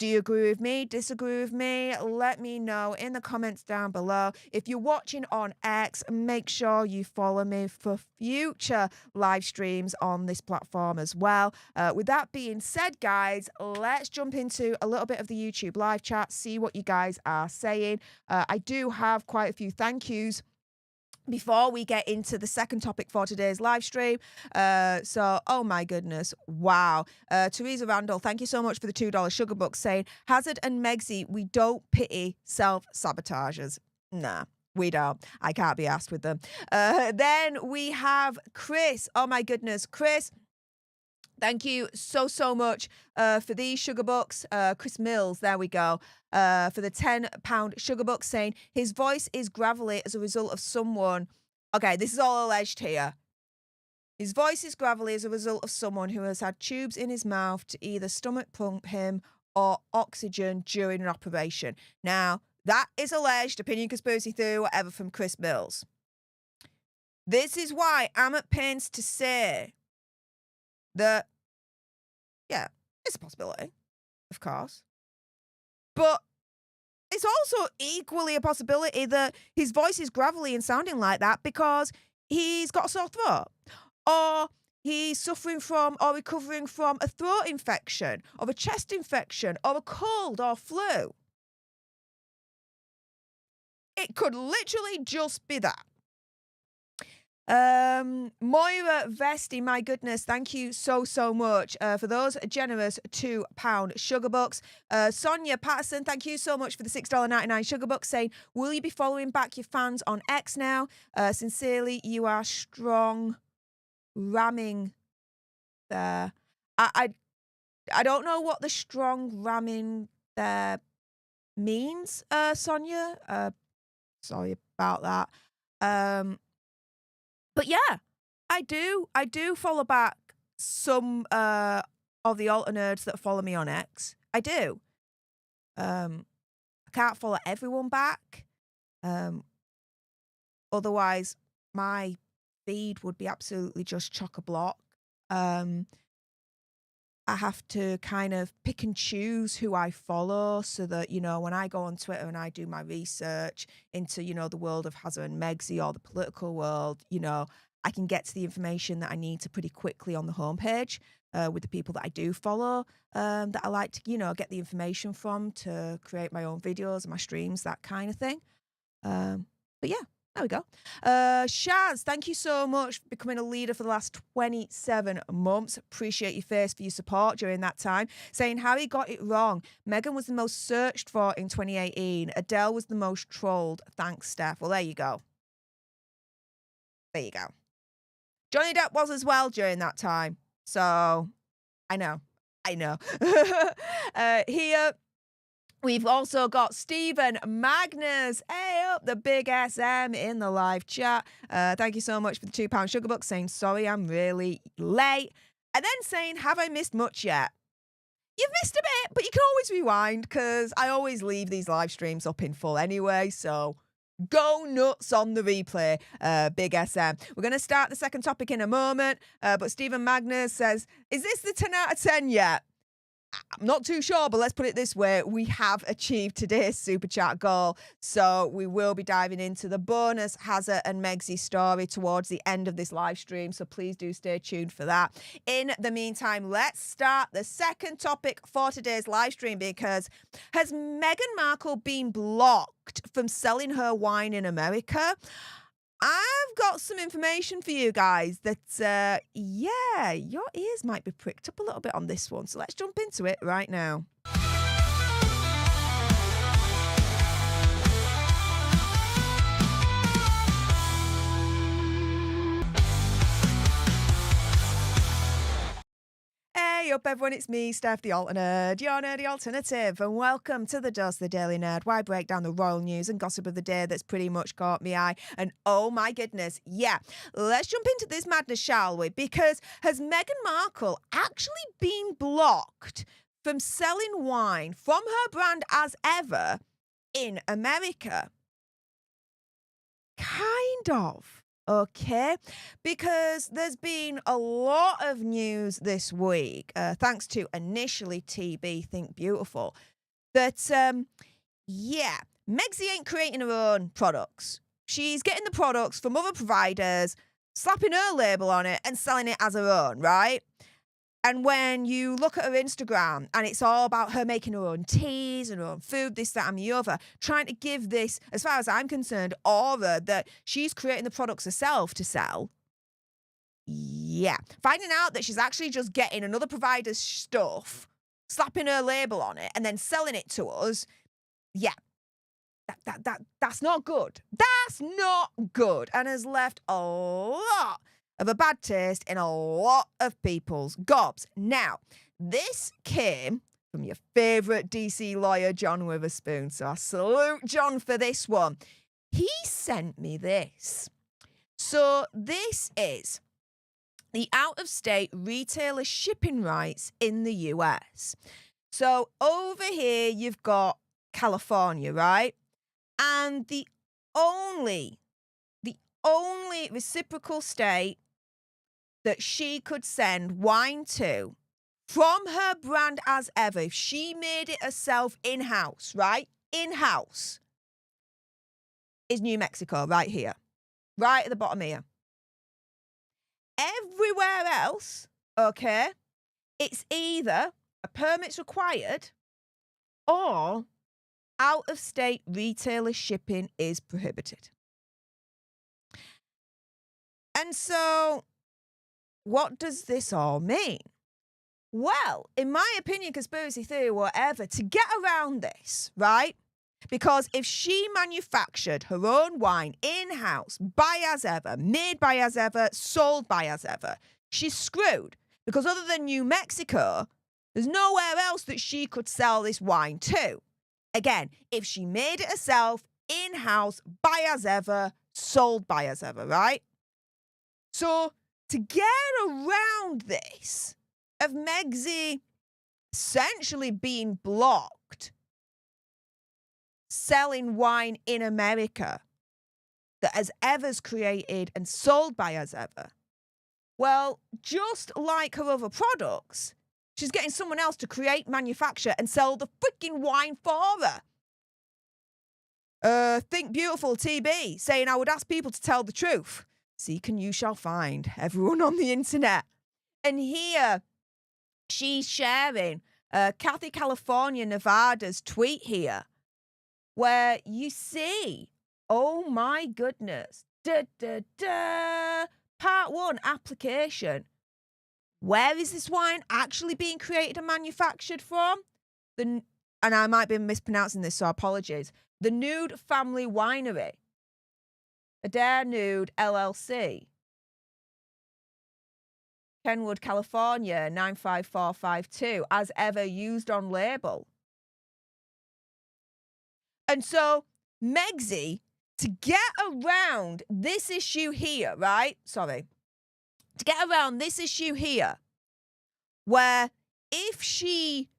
Do you agree with me? Disagree with me? Let me know in the comments down below. If you're watching on X, make sure you follow me for future live streams on this platform as well. With that being said, guys, let's jump into a little bit of the YouTube live chat, see what you guys are saying. I do have quite a few thank yous before we get into the second topic for today's live stream. So, oh my goodness, wow. Teresa Randall, thank you so much for the $2 sugar bucks, saying, Hazard and Megsy, we don't pity self-sabotagers. Nah. We don't. I can't be asked with them. Then we have Chris. Oh my goodness, Chris. Thank you so much for these sugar bucks. Chris Mills, there we go. For the £10 sugar bucks, saying his voice is gravelly as a result of someone. Okay, this is all alleged here. His voice is gravelly as a result of someone who has had tubes in his mouth to either stomach pump him or oxygen during an operation. Now, that is alleged, opinion, conspiracy theory, whatever, from Chris Mills. This is why I'm at pains to say that, yeah, it's a possibility, of course. But it's also equally a possibility that his voice is gravelly and sounding like that because he's got a sore throat, or he's suffering from or recovering from a throat infection, or a chest infection, or a cold or flu. It could literally just be that. Moira Vesti, my goodness, thank you so much for those generous £2 sugar bucks. Sonia Patterson, thank you so much for the $6.99 sugar bucks, saying, will you be following back your fans on X now? Sincerely, you are strong ramming there. I don't know what the strong ramming there means, Sonia. Sorry about that. But yeah, I do follow back some of the alter nerds that follow me on X. I do. I can't follow everyone back. Otherwise, my feed would be absolutely just chock-a-block. I have to kind of pick and choose who I follow so that, you know, when I go on Twitter and I do my research into, you know, the world of Hazard and Megsy or the political world, you know, I can get to the information that I need to pretty quickly on the homepage with the people that I do follow, that I like to, you know, get the information from to create my own videos and my streams, that kind of thing. But yeah. There we go. Shaz, thank you so much for becoming a leader for the last 27 months. Appreciate your face for your support during that time. Saying Harry got it wrong. Meghan was the most searched for in 2018. Adele was the most trolled. Thanks, Stef. Well, there you go. There you go. Johnny Depp was as well during that time. So, I know. Here, we've also got Stephen Magnus. Hey up, the big SM in the live chat. Thank you so much for the £2 sugar bucks, saying, sorry, I'm really late. And then saying, have I missed much yet? You've missed a bit, but you can always rewind because I always leave these live streams up in full anyway. So go nuts on the replay, big SM. We're going to start the second topic in a moment. But Stephen Magnus says, is this the 10 out of 10 yet? I'm not too sure, but let's put it this way. We have achieved today's super chat goal. So we will be diving into the bonus Hazard and Megsy story towards the end of this live stream. So please do stay tuned for that. In the meantime, let's start the second topic for today's live stream, because has Meghan Markle been blocked from selling her wine in America? I've got some information for you guys that, yeah, your ears might be pricked up a little bit on this one. So let's jump into it right now. Hey up everyone, it's me, Stef the Alter Nerd, your nerdy alternative, and welcome to the Dose of the Daily Nerd, where I break down the royal news and gossip of the day that's pretty much caught me eye. And oh my goodness, yeah, let's jump into this madness, shall we? Because has Meghan Markle actually been blocked from selling wine from her brand as ever in America? Kind of. Okay, because there's been a lot of news this week, thanks to initially TB Think Beautiful, that, yeah, Megxie ain't creating her own products. She's getting the products from other providers, slapping her label on it and selling it as her own, right? And when you look at her Instagram and it's all about her making her own teas and her own food, this, that, and the other, trying to give this, as far as I'm concerned, aura that she's creating the products herself to sell. Yeah. Finding out that she's actually just getting another provider's stuff, slapping her label on it, and then selling it to us. Yeah. That's not good. That's not good. And has left a lot of a bad taste in a lot of people's gobs. Now, this came from your favourite DC lawyer, John Witherspoon. So I salute John for this one. He sent me this. So this is the out-of-state retailer shipping rights in the US. So over here, you've got California, right? And the only reciprocal state that she could send wine to from her brand as ever, if she made it herself in-house, right? In-house, is New Mexico, right here. Right at the bottom here. Everywhere else, okay, it's either a permit's required or out-of-state retailer shipping is prohibited. And so, what does this all mean? Well, in my opinion, conspiracy theory, whatever, to get around this, right? Because if she manufactured her own wine in-house, by as ever, made by as ever, sold by as ever, she's screwed. Because other than New Mexico, there's nowhere else that she could sell this wine to. Again, if she made it herself, in-house, by as ever, sold by as ever, right? So, to get around this, of Megxie essentially being blocked selling wine in America that as ever's created and sold by as ever, well, just like her other products, she's getting someone else to create, manufacture, and sell the freaking wine for her. Think Beautiful TB saying I would ask people to tell the truth. Seek and you shall find, everyone on the internet. And here, she's sharing Kathy California Nevada's tweet here, where you see, oh my goodness, part 1 application. Where is this wine actually being created and manufactured from? And I might be mispronouncing this, so apologies. The Nude Family Winery. Adair Nude LLC. Kenwood, California, 95452, as ever used on label. And so, Megxie, to get around this issue here, right? Sorry. To get around this issue here, where if she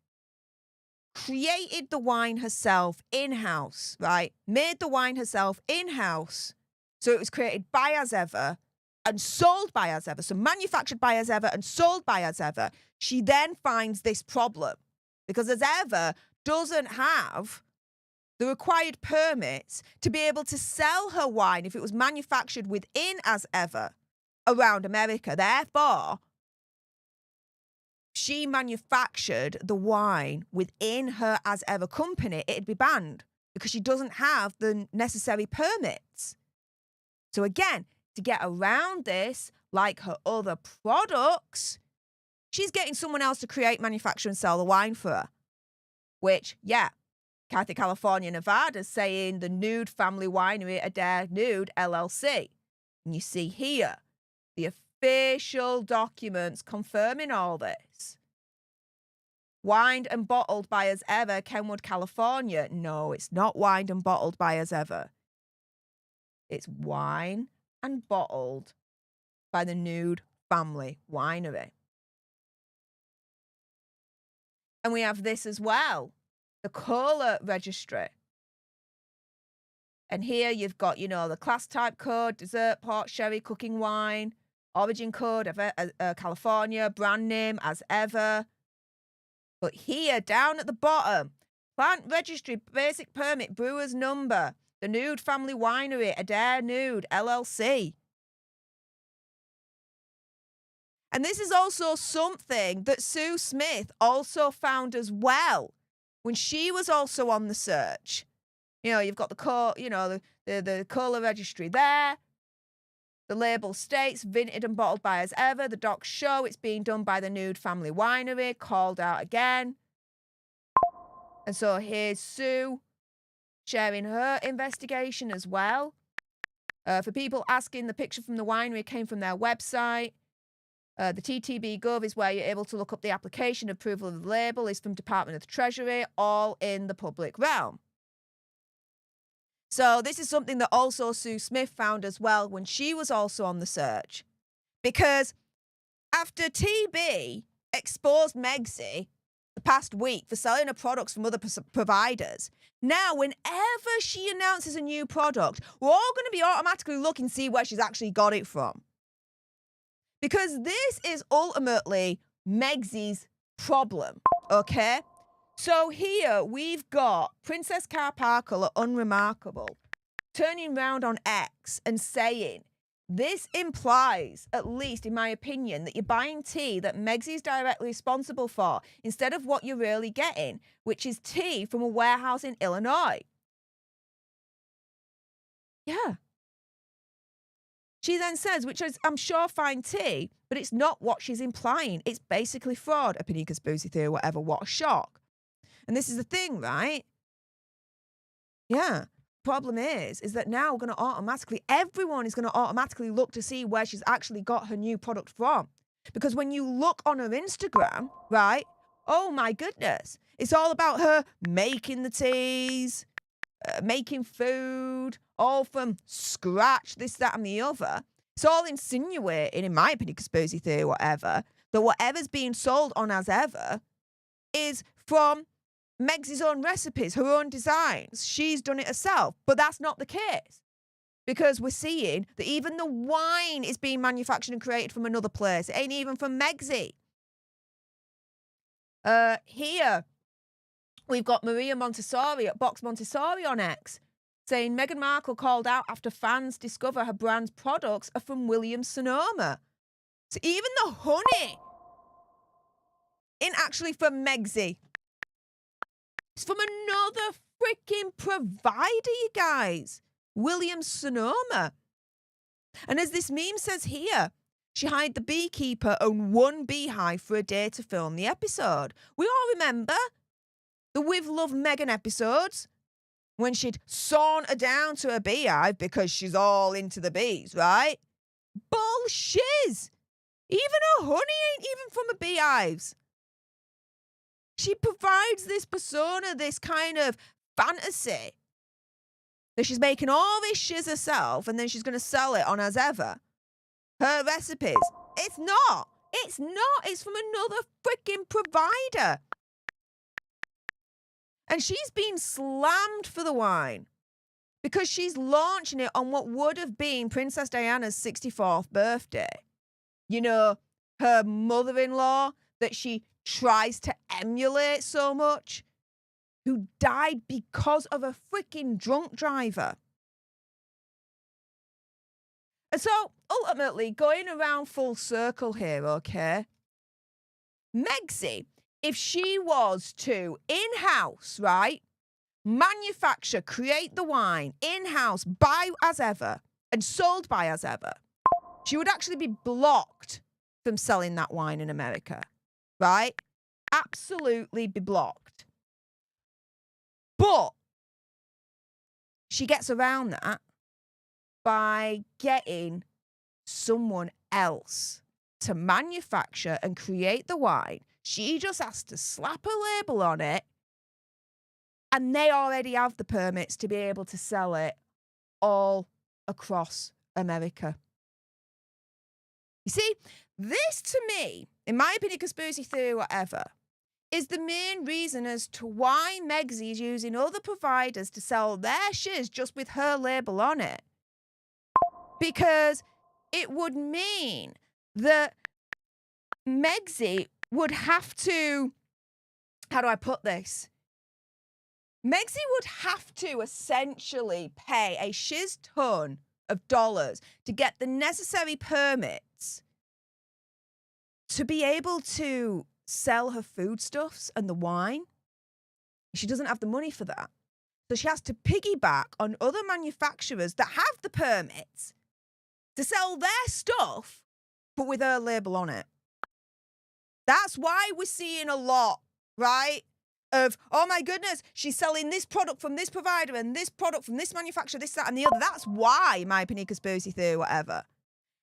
created the wine herself in-house, right? Made the wine herself in-house, so it was created by as ever and sold by as ever, so manufactured by as ever and sold by as ever, she then finds this problem because as ever doesn't have the required permits to be able to sell her wine if it was manufactured within as ever around America. Therefore, she manufactured the wine within her as ever company, it'd be banned because she doesn't have the necessary permits. So again, to get around this, like her other products, she's getting someone else to create, manufacture, and sell the wine for her. Which, yeah, Kathy California Nevada's saying the Nude Family Winery Adair Nude LLC. And you see here, the official documents confirming all this. Wined and bottled by as ever, Kenwood, California. No, it's not wined and bottled by as ever. It's wine and bottled by the Nude Family Winery. And we have this as well, the cola registry. And here you've got, you know, the class type code, dessert, port, sherry, cooking wine, origin code of California, brand name as ever. But here, down at the bottom, Plant Registry Basic Permit Brewer's Number. The Nude Family Winery, Adair Nude, LLC. And this is also something that Sue Smith also found as well when she was also on the search. You know, you've got the Cola Registry there. The label states, vinted and bottled by as ever. The docs show it's being done by the Nude Family Winery, called out again. And so here's Sue sharing her investigation as well. For people asking, the picture from the winery came from their website. The TTB Gov is where you're able to look up the application. Approval of the label is from Department of the Treasury, all in the public realm. So this is something that also Sue Smith found as well when she was also on the search. Because after TB exposed Megxie the past week for selling her products from other providers, now whenever she announces a new product, we're all going to be automatically looking to see where she's actually got it from. Because this is ultimately Megxie's problem, okay? So here we've got Princess Carparkle at Unremarkable turning round on X and saying, this implies, at least in my opinion, that you're buying tea that Megxie is directly responsible for instead of what you're really getting, which is tea from a warehouse in Illinois. Yeah. She then says, which is, I'm sure, fine tea, but it's not what she's implying. It's basically fraud, opinion, conspiracy theory, whatever. What a shock. And this is the thing, right? Yeah. Problem is that now we're going to automatically, everyone is going to automatically look to see where she's actually got her new product from. Because when you look on her Instagram, right, oh my goodness, it's all about her making the teas, making food, all from scratch, this, that, and the other. It's all insinuating, in my opinion, conspiracy theory, whatever, that whatever's being sold on as ever is from Megxie's own recipes, her own designs. She's done it herself. But that's not the case. Because we're seeing that even the wine is being manufactured and created from another place. It ain't even from Megxie. Here, we've got Maria Montessori at Box Montessori on X saying Meghan Markle called out after fans discover her brand's products are from Williams-Sonoma. So even the honey ain't actually from Megxie. It's from another freaking provider, you guys. Williams-Sonoma. And as this meme says here, she hired the beekeeper on one beehive for a day to film the episode. We all remember the With Love Meghan episodes when she'd saunter down to a beehive because she's all into the bees, right? Bullshiz. Even her honey ain't even from the beehives. She provides this persona, this kind of fantasy that she's making all this shiz herself and then she's going to sell it on as ever. Her recipes. It's not. It's not. It's from another freaking provider. And she's been slammed for the wine because she's launching it on what would have been Princess Diana's 64th birthday. You know, her mother-in-law that she tries to emulate so much, who died because of a freaking drunk driver. And so, ultimately, going around full circle here, okay? Megxie, if she was to, in-house, right, manufacture, create the wine, in-house, buy as ever, and sold by as ever, she would actually be blocked from selling that wine in America. Right? Absolutely be blocked. But she gets around that by getting someone else to manufacture and create the wine. She just has to slap a label on it and they already have the permits to be able to sell it all across America. You see, this to me, in my opinion, conspiracy theory, whatever, is the main reason as to why Megxie is using other providers to sell their shiz just with her label on it. Because it would mean that Megxie would have to, how do I put this? Megxie would have to essentially pay a shiz ton of dollars to get the necessary permits to be able to sell her foodstuffs and the wine. She doesn't have the money for that. So she has to piggyback on other manufacturers that have the permits to sell their stuff, but with her label on it. That's why we're seeing a lot, right? Of, oh my goodness, she's selling this product from this provider and this product from this manufacturer, this, that, and the other. That's why, in my opinion, conspiracy theory, whatever.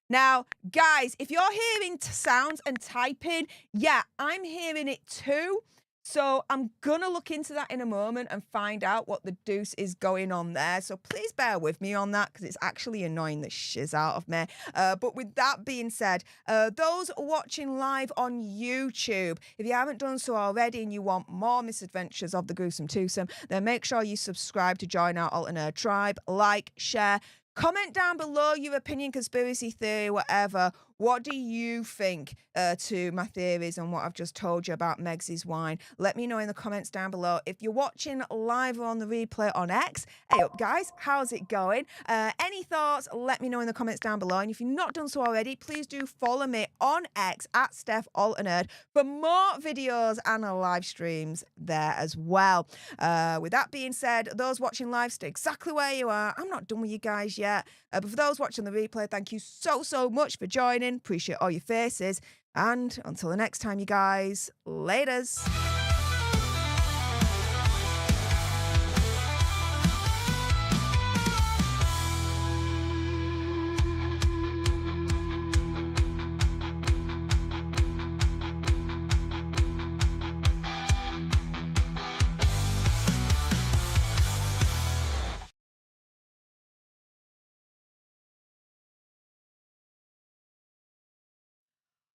Now, guys, if you're hearing sounds and typing, yeah, I'm hearing it too. So I'm going to look into that in a moment and find out what the deuce is going on there. So please bear with me on that because it's actually annoying the shiz out of me. But with that being said, those watching live on YouTube, if you haven't done so already and you want more misadventures of the gruesome twosome, then make sure you subscribe to join our alternate tribe, like, share, comment down below your opinion, conspiracy theory, whatever. What do you think to my theories and what I've just told you about Megxie's wine? Let me know in the comments down below. If you're watching live or on the replay on X, hey up guys, how's it going? Any thoughts, let me know in the comments down below. And if you've not done so already, please do follow me on X at Stef Alternate for more videos and live streams there as well. With that being said, those watching live, stay exactly where you are. I'm not done with you guys yet. But for those watching the replay, thank you so much for joining. Appreciate all your faces. And until the next time, you guys, laters.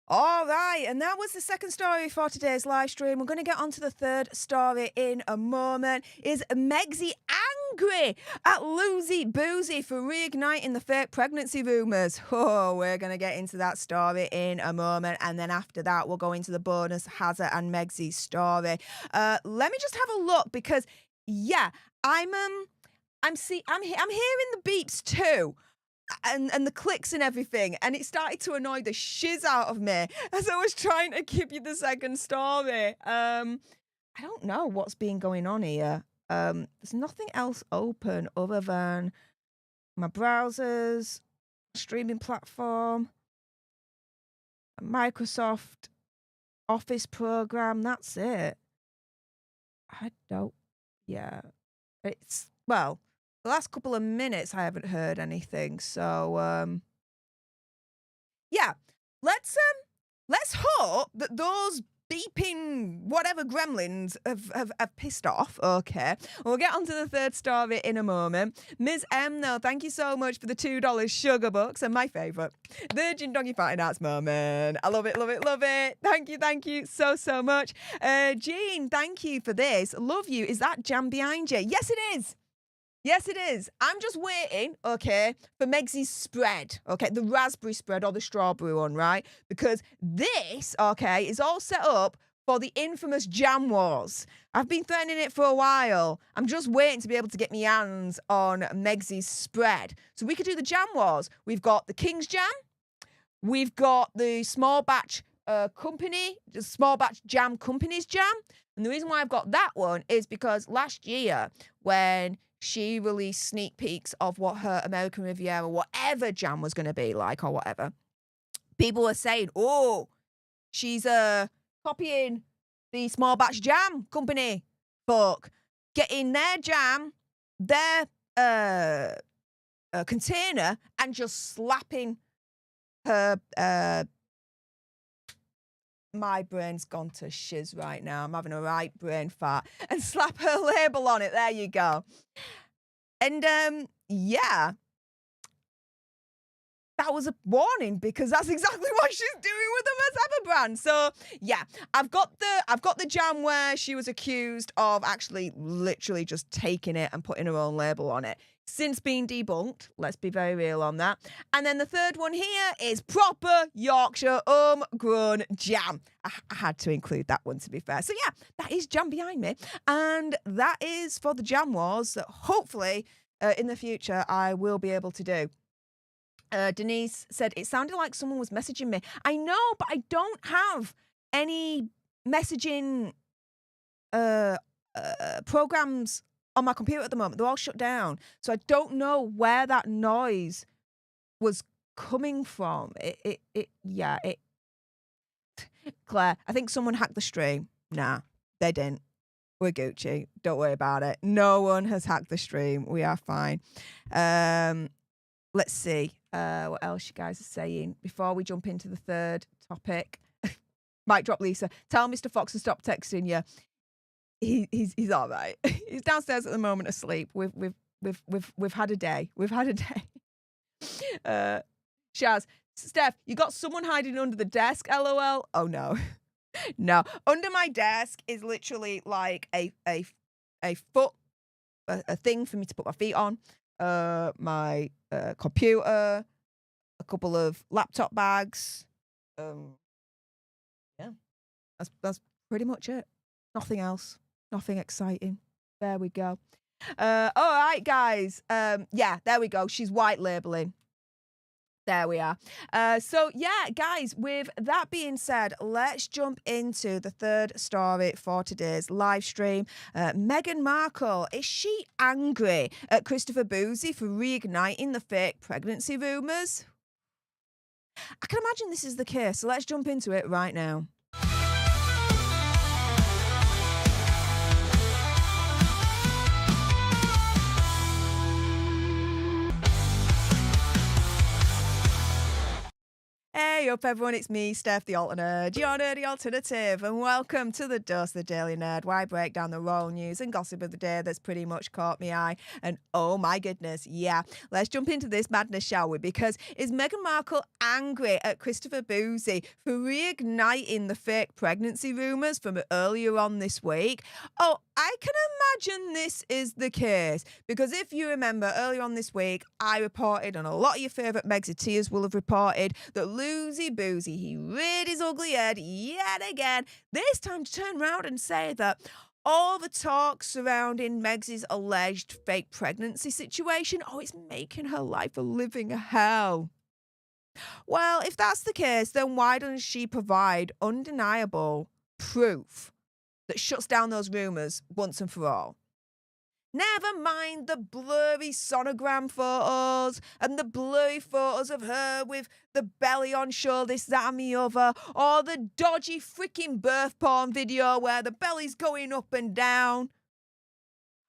All right, and that was the second story for today's live stream. We're going to get on to the third story in a moment. Is Megxie angry at Lucy Boozy for reigniting the fake pregnancy rumours? Oh, we're going to get into that story in a moment, and then after that, we'll go into the bonus Hazard and Megxie's story. Let me just have a look because, yeah, I'm hearing the beeps too. And the clicks and everything, and it started to annoy the shiz out of me as I was trying to give you the second story. I don't know what's been going on here. There's nothing else open other than my browsers, streaming platform, Microsoft Office program. That's it. It's, well, the last couple of minutes I haven't heard anything, so yeah, let's hope that those beeping whatever gremlins have pissed off. Okay, we'll get on to the third story in a moment. Ms. M, though, thank you so much for the $2 sugar bucks and my favourite, Virgin Doggy Fighting Arts moment. I love it, love it, love it. Thank you so much. Jean, thank you for this. Love you. Is that jam behind you? Yes, it is. Yes, it is. I'm just waiting, okay, for Megxie's spread, okay, the raspberry spread or the strawberry one, right? Because this, okay, is all set up for the infamous Jam Wars. I've been threatening it for a while. I'm just waiting to be able to get my hands on Megxie's spread. So we could do the Jam Wars. We've got the King's Jam. We've got the small batch company, the small batch jam company's jam. And the reason why I've got that one is because last year when she released sneak peeks of what her American Riviera, whatever jam was going to be like or whatever, people were saying, oh, she's copying the small batch jam company book, getting their jam, their container, and just slapping her my brain's gone to shiz right now. I'm having a right brain fart. And slap her label on it. There you go. And yeah, that was a warning because that's exactly what she's doing with the Resurfaced brand. So yeah, I've got the jam where she was accused of actually literally just taking it and putting her own label on it. since been debunked. Let's be very real on that. And then the third one here is proper Yorkshire homegrown jam. I had to include that one, to be fair. So yeah, that is jam behind me. And that is for the Jam Wars that hopefully in the future I will be able to do. Denise said, it sounded like someone was messaging me. I know, but I don't have any messaging programs on my computer at the moment. They're all shut down. So I don't know where that noise was coming from. Claire, I think someone hacked the stream. Nah, they didn't. We're Gucci. Don't worry about it. No one has hacked the stream. We are fine. Let's see what else you guys are saying before we jump into the third topic. Mic drop, Lisa. Tell Mr. Fox to stop texting you. He's all right. He's downstairs at the moment asleep. We've had a day. We've had a day. Shaz, Steph, you got someone hiding under the desk, LOL. Oh no. No. Under my desk is literally like a foot, a thing for me to put my feet on. My computer, a couple of laptop bags. Yeah. That's pretty much it. Nothing else. Nothing exciting. There we go. All right, guys. Yeah, there we go. She's white labeling. There we are. So, yeah, guys, with that being said, let's jump into the third story for today's live stream. Meghan Markle, is she angry at Christopher Boozy for reigniting the fake pregnancy rumours? I can imagine this is the case, so let's jump into it right now. Hey up everyone, it's me, Steph the Alternate, your nerdy alternative, and welcome to the Dose of the Daily Nerd, where I break down the royal news and gossip of the day that's pretty much caught me eye. And oh my goodness, yeah, let's jump into this madness, shall we? Because is Meghan Markle angry at Christopher Boozy for reigniting the fake pregnancy rumours from earlier on this week? Oh, I can imagine this is the case, because if you remember earlier on this week, I reported, and a lot of your favourite Megxiteers will have reported, that Lucy Boozy, he reared his ugly head yet again, this time to turn around and say that all the talk surrounding Meg's alleged fake pregnancy situation, oh, it's making her life a living hell. Well, if that's the case, then why doesn't she provide undeniable proof that shuts down those rumours once and for all? Never mind the blurry sonogram photos and the blurry photos of her with the belly on show, this, that and the other, or the dodgy freaking birth porn video where the belly's going up and down,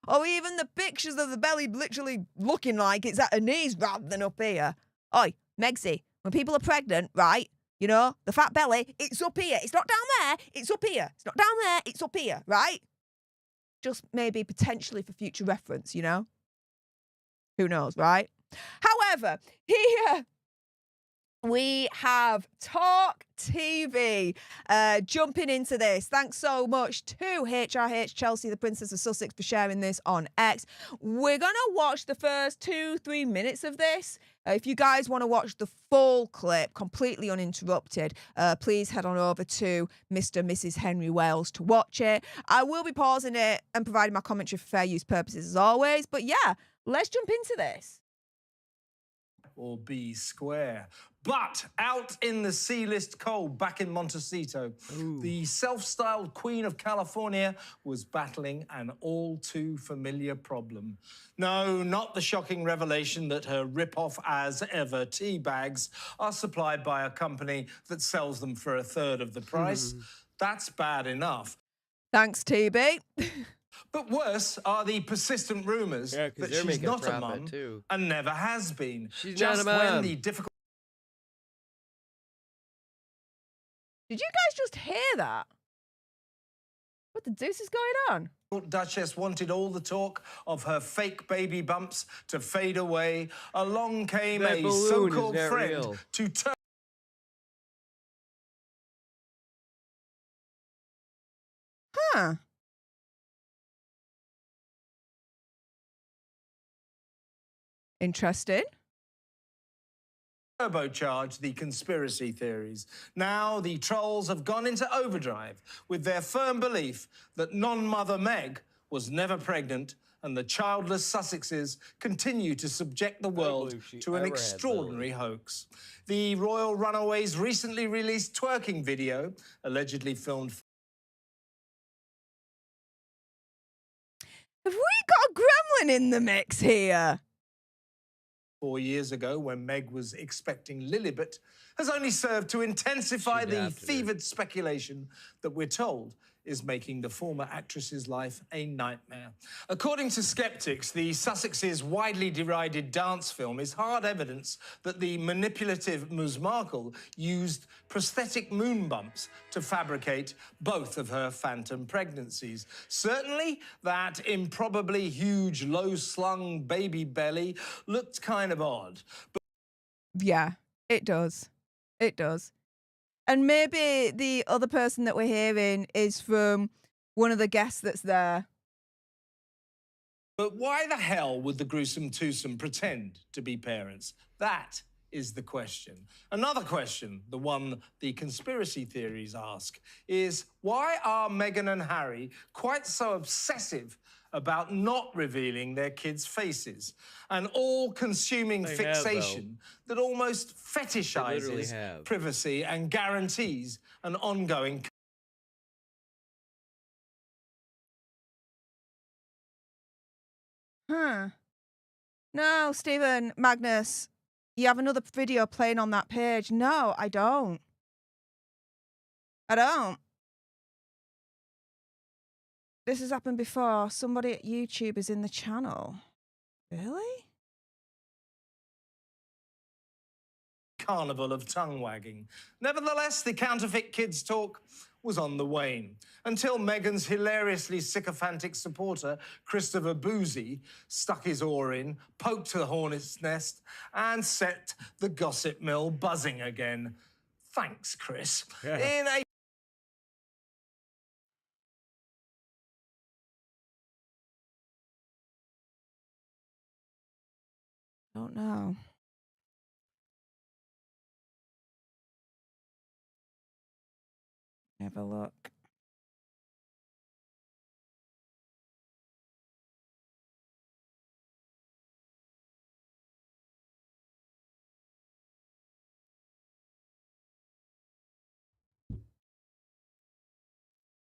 or even the pictures of the belly literally looking like it's at her knees rather than up here. Oi, Megsy, when people are pregnant, right, you know, the fat belly, it's up here. It's not down there, it's up here. It's not down there, it's up here, right? Just maybe potentially for future reference, you know? Who knows, right? However, here we have Talk TV jumping into this. Thanks so much to HRH Chelsea, the Princess of Sussex, for sharing this on X. We're going to watch the first 2-3 minutes of this. If you guys want to watch the full clip, completely uninterrupted, please head on over to Mr. and Mrs. Henry Wales to watch it. I will be pausing it and providing my commentary for fair use purposes as always. But yeah, let's jump into this. Or B square. But out in the C-list cold back in Montecito, the self-styled Queen of California was battling an all too familiar problem. No, not the shocking revelation that her rip-off as ever tea bags are supplied by a company that sells them for 1/3 of the price. That's bad enough. Thanks, TB. But worse are the persistent rumours that she's not a mum and never has been. She's just not a when mum. the difficult... Did you guys just hear that? What the deuce is going on? Duchess wanted all the talk of her fake baby bumps to fade away. Along came That a balloon so-called is not friend real. to turn... Huh. Interesting. Turbocharge the conspiracy theories. Now the trolls have gone into overdrive with their firm belief that non-mother Meg was never pregnant and the childless Sussexes continue to subject the world to an extraordinary hoax. The royal runaways recently released twerking video, allegedly filmed. Have we got a gremlin in the mix here? 4 years ago, when Meg was expecting Lilibet, has only served to intensify the fevered speculation that we're told is making the former actress's life a nightmare. According to skeptics, the Sussexes' widely derided dance film is hard evidence that the manipulative Ms. Markle used prosthetic moon bumps to fabricate both of her phantom pregnancies. Certainly, that improbably huge, low-slung baby belly looked kind of odd. But Yeah, it does. It does. And maybe the other person that we're hearing is from one of the guests that's there. But why the hell would the gruesome twosome pretend to be parents? That is the question. Another question, the one the conspiracy theories ask, is why are Meghan and Harry quite so obsessive about not revealing their kids' faces? An all-consuming fixation that almost fetishizes privacy and guarantees an ongoing. Huh. No, Stephen, Magnus, you have another video playing on that page. No, I don't. I don't. This has happened before. Somebody at YouTube is in the channel. Really? Carnival of tongue wagging. Nevertheless, the counterfeit kids talk was on the wane until Meghan's hilariously sycophantic supporter, Christopher Boozy, stuck his oar in, poked the hornet's nest, and set the gossip mill buzzing again. Thanks, Chris. In a Don't know. Have a look.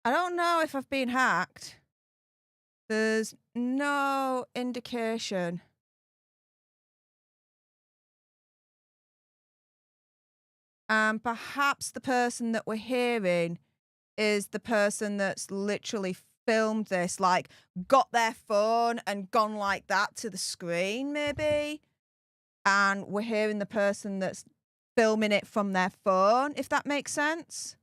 I don't know if I've been hacked. There's no indication. And perhaps the person that we're hearing is the person that's literally filmed this, like got their phone and gone like that to the screen, maybe. And we're hearing the person that's filming it from their phone, if that makes sense.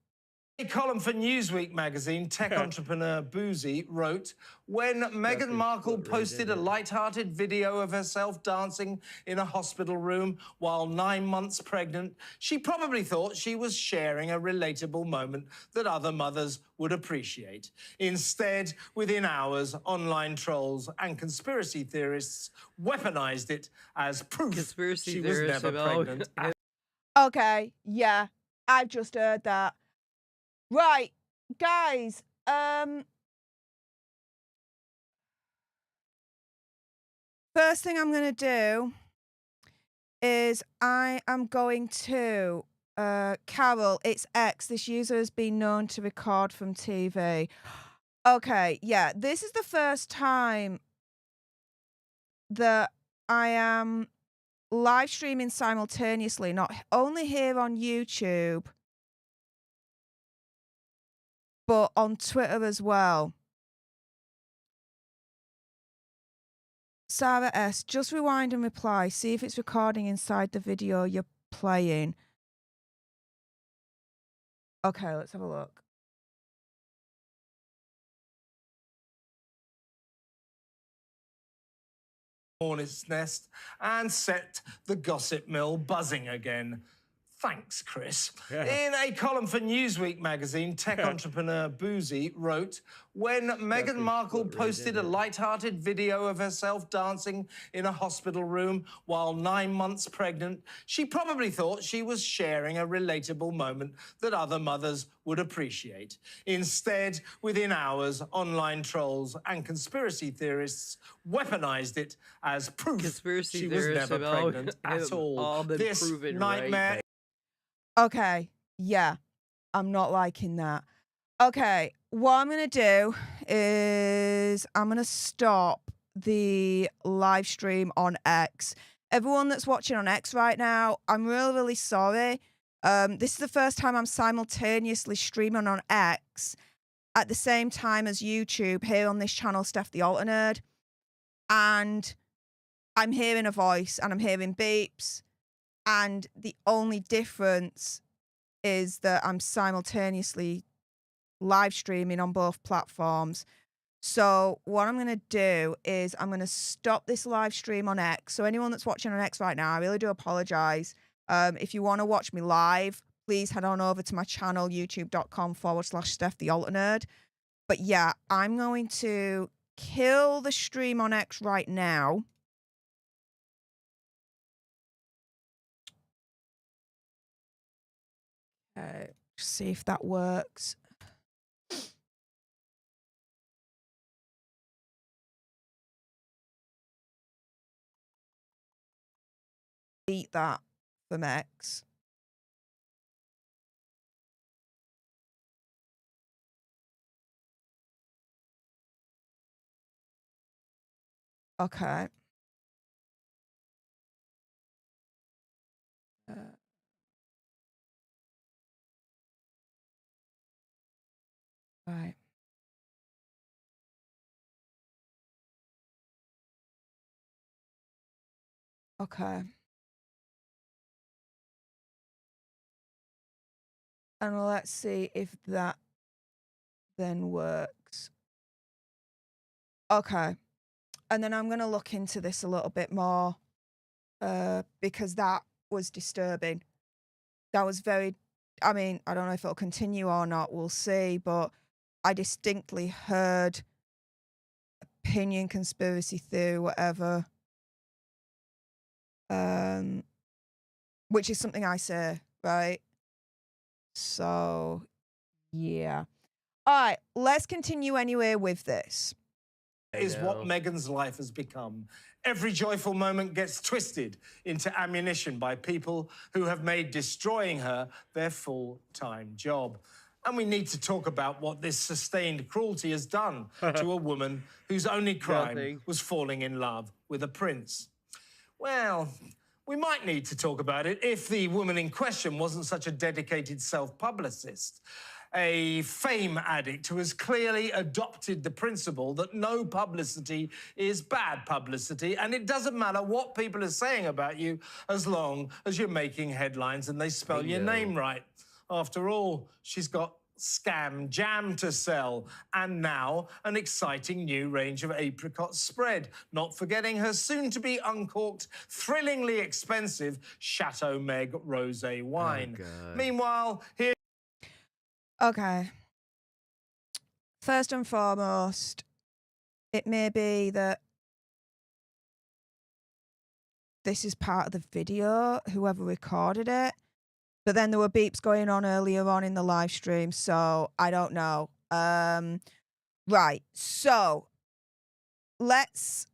A column for Newsweek magazine, tech entrepreneur Boozy wrote, when Meghan Markle posted a light-hearted video of herself dancing in a hospital room while 9 months pregnant, she probably thought she was sharing a relatable moment that other mothers would appreciate. Instead, within hours, online trolls and conspiracy theorists weaponized it as proof she was never pregnant. Okay, yeah, I've just heard that. Right, guys, first thing I'm going to do is I am going to, Carol, it's X. This user has been known to record from TV. Okay, yeah, this is the first time that I am live streaming simultaneously, not only here on YouTube, but on Twitter as well. Sarah S., just rewind and reply. See if it's recording inside the video you're playing. Okay, let's have a look. Hornet's nest and set the gossip mill buzzing again. Thanks, Chris. In a column for Newsweek magazine, tech entrepreneur Boozy wrote, when Meghan Markle posted a light-hearted video of herself dancing in a hospital room while 9 months pregnant, she probably thought she was sharing a relatable moment that other mothers would appreciate. Instead, within hours, online trolls and conspiracy theorists weaponized it as proof Conspiracy she was theorists never have pregnant all- at have all. all been This proven nightmare right. Okay, yeah, I'm not liking that. Okay, what I'm going to do is I'm going to stop the live stream on X. Everyone that's watching on X right now, I'm really, really sorry. This is the first time I'm simultaneously streaming on X at the same time as YouTube here on this channel, Stef the Alter Nerd. And I'm hearing a voice and I'm hearing beeps. And the only difference is that I'm simultaneously live streaming on both platforms. So what I'm going to do is I'm going to stop this live stream on X. So anyone that's watching on X right now, I really do apologize. If you want to watch me live, please head on over to my channel, youtube.com/Stef the Alter Nerd. But yeah, I'm going to kill the stream on X right now. Okay, see if that works. Eat that from X. Okay. Right. Okay. And let's see if that then works. Okay. And then I'm going to look into this a little bit more because that was disturbing. That was very, I mean, I don't know if it'll continue or not. We'll see. But I distinctly heard opinion, conspiracy theory, whatever. Which is something I say, right? So, yeah. All right, let's continue anyway with this. is what Meghan's life has become. Every joyful moment gets twisted into ammunition by people who have made destroying her their full-time job. And we need to talk about what this sustained cruelty has done to a woman whose only crime Nothing. was falling in love with a prince. Well, we might need to talk about it if the woman in question wasn't such a dedicated self-publicist. A fame addict who has clearly adopted the principle that no publicity is bad publicity, and it doesn't matter what people are saying about you as long as you're making headlines and they spell your name right. After all, she's got scam jam to sell, and now an exciting new range of apricot spread, not forgetting her soon-to-be uncorked, thrillingly expensive Chateau Meg rosé wine. Meanwhile, here... Okay. First and foremost, it may be that this is part of the video, whoever recorded it, but then there were beeps going on earlier on in the live stream, so I don't know. Right, so let's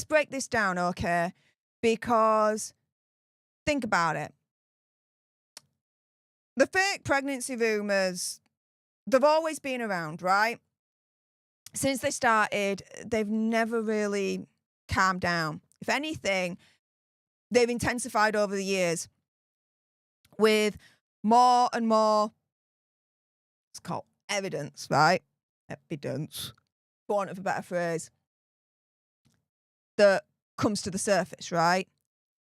break this down, okay? Because think about it. The fake pregnancy rumors, they've always been around, right? Since they started, they've never really calmed down. If anything, they've intensified over the years with more and more, it's called evidence, right? Evidence, for want of a better phrase, that comes to the surface, right?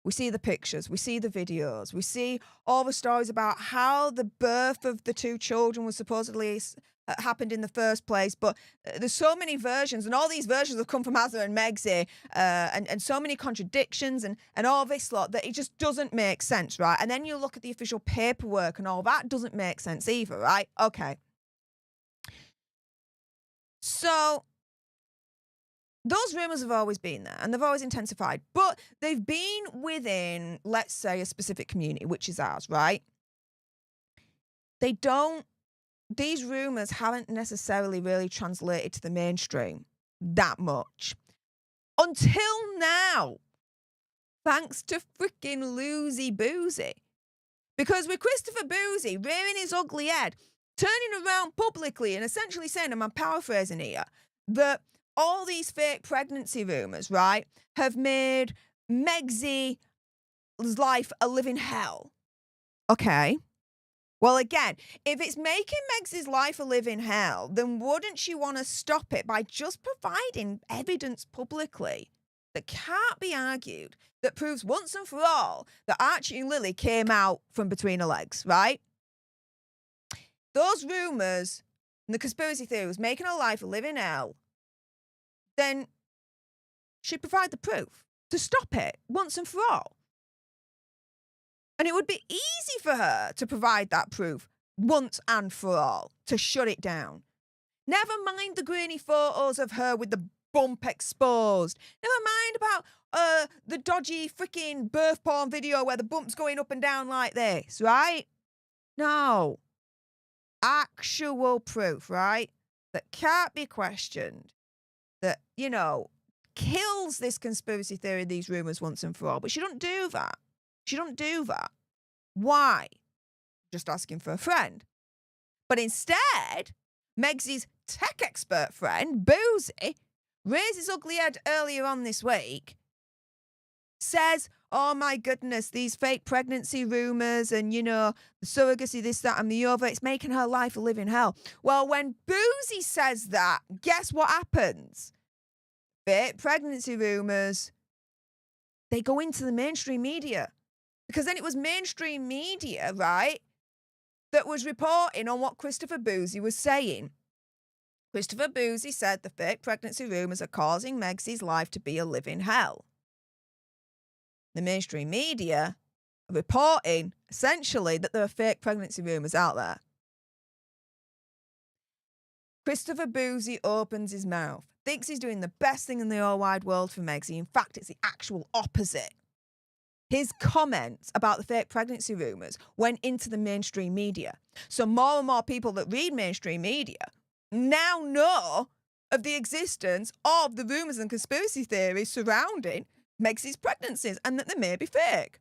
We see the pictures, we see the videos, we see all the stories about how the birth of the two children was supposedly happened in the first place. But there's so many versions, and all these versions have come from Azza and Megxie, and so many contradictions and all this lot that it just doesn't make sense, right? And then you look at the official paperwork and all that doesn't make sense either, right? Okay. So those rumours have always been there and they've always intensified, but they've been within, let's say, a specific community, which is ours, right? These rumours haven't necessarily really translated to the mainstream that much. Until now. Thanks to freaking Lucy Boozy. Because with Christopher Boozy rearing his ugly head, turning around publicly and essentially saying, and I'm paraphrasing here, that all these fake pregnancy rumours, right, have made Megxie's life a living hell. Okay. Well, again, if it's making Megxie's life a living hell, then wouldn't she want to stop it by just providing evidence publicly that can't be argued, that proves once and for all that Archie and Lili came out from between her legs, right? Those rumours and the conspiracy theories making her life a living hell, then she'd provide the proof to stop it once and for all. And it would be easy for her to provide that proof once and for all, to shut it down. Never mind the grainy photos of her with the bump exposed. Never mind about the dodgy freaking birth porn video where the bump's going up and down like this, right? No. Actual proof, right? That can't be questioned. That, kills this conspiracy theory, these rumours once and for all. But she don't do that. She don't do that. Why? Just asking for a friend. But instead, Megxie's tech expert friend, Boozy, raised his ugly head earlier on this week, says, oh my goodness, these fake pregnancy rumours and, the surrogacy, this, that and the other, it's making her life a living hell. Well, when Boozy says that, guess what happens? Fake pregnancy rumours, they go into the mainstream media. Because then it was mainstream media, right, that was reporting on what Christopher Boozy was saying. Christopher Boozy said the fake pregnancy rumours are causing Megxie's life to be a living hell. The mainstream media are reporting, essentially, that there are fake pregnancy rumours out there. Christopher Boozy opens his mouth, thinks he's doing the best thing in the whole wide world for Megxie. In fact, it's the actual opposite. His comments about the fake pregnancy rumours went into the mainstream media. So more and more people that read mainstream media now know of the existence of the rumours and conspiracy theories surrounding Megxie's pregnancies and that they may be fake.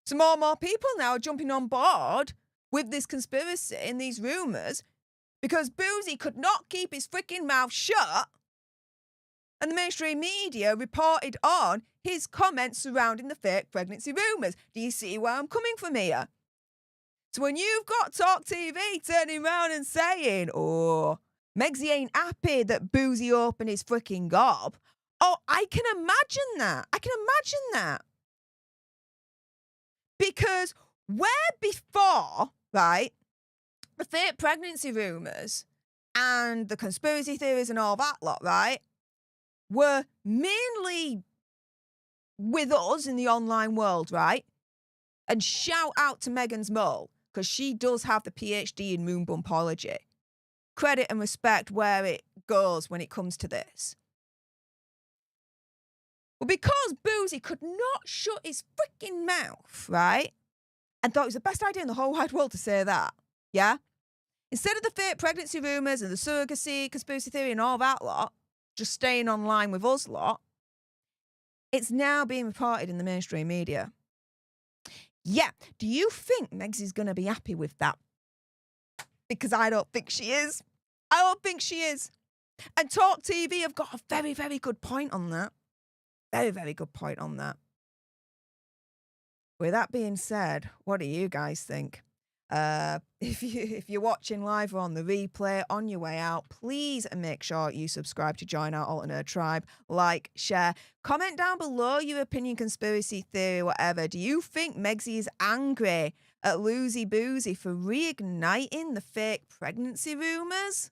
So more and more people now are jumping on board with this conspiracy and these rumours because Boozy could not keep his freaking mouth shut and the mainstream media reported on his comments surrounding the fake pregnancy rumours. Do you see where I'm coming from here? So when you've got Talk TV turning around and saying, oh, Megxie ain't happy that Boozy opened his freaking gob, oh, I can imagine that. I can imagine that. Because where before, right, the fake pregnancy rumours and the conspiracy theories and all that lot, right, were mainly with us in the online world, right? And shout out to Meghan's mole, because she does have the PhD in moon bumpology. Credit and respect where it goes when it comes to this. Well, because Boozy could not shut his freaking mouth, right? And thought it was the best idea in the whole wide world to say that, yeah? Instead of the fake pregnancy rumours and the surrogacy, conspiracy theory and all that lot, just staying online with us lot, it's now being reported in the mainstream media. Yeah, do you think Megxie's going to be happy with that? Because I don't think she is. I don't think she is. And Talk TV have got a very, very good point on that. Very, very good point on that. With that being said, what do you guys think? If you're watching live or on the replay on your way out, please make sure you subscribe to join our alternate tribe. Like, share, comment down below your opinion, conspiracy theory, whatever. Do you think Megxie is angry at Loosey Boozy for reigniting the fake pregnancy rumors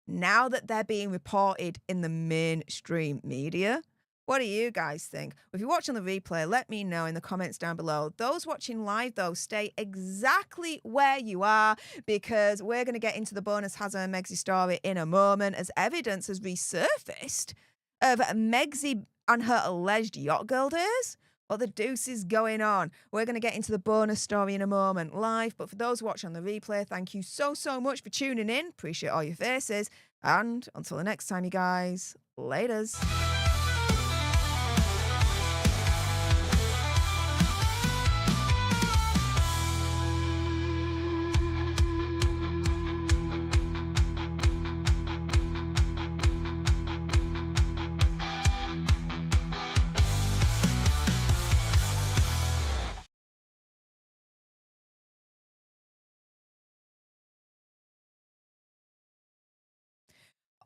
now that they're being reported in the mainstream media? What do you guys think? If you're watching the replay, let me know in the comments down below. Those watching live, though, stay exactly where you are, because we're going to get into the bonus Hazard and Megxie story in a moment, as evidence has resurfaced of Megxie and her alleged yacht girl days. What the deuce is going on? We're going to get into the bonus story in a moment live, but for those watching on the replay, thank you so much for tuning in. Appreciate all your faces, and until the next time, you guys, laters.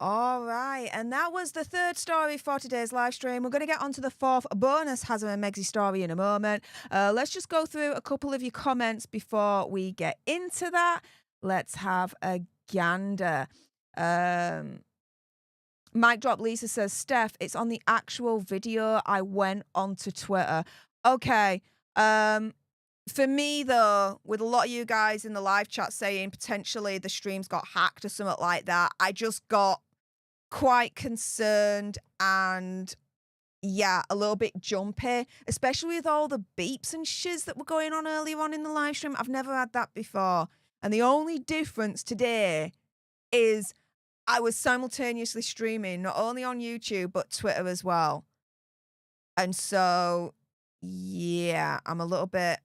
All right, and that was the third story for today's live stream. We're going to get onto the fourth bonus Hazard and Megxie story in a moment. Let's just go through a couple of your comments before we get into that. Let's have a gander. Mic drop Lisa says, Steph, it's on the actual video. I went onto Twitter. Okay. For me, though, with a lot of you guys in the live chat saying potentially the streams got hacked or something like that, I just got quite concerned and, yeah, a little bit jumpy, especially with all the beeps and shiz that were going on earlier on in the live stream. I've never had that before. And the only difference today is I was simultaneously streaming, not only on YouTube, but Twitter as well. And so, yeah, I'm a little bit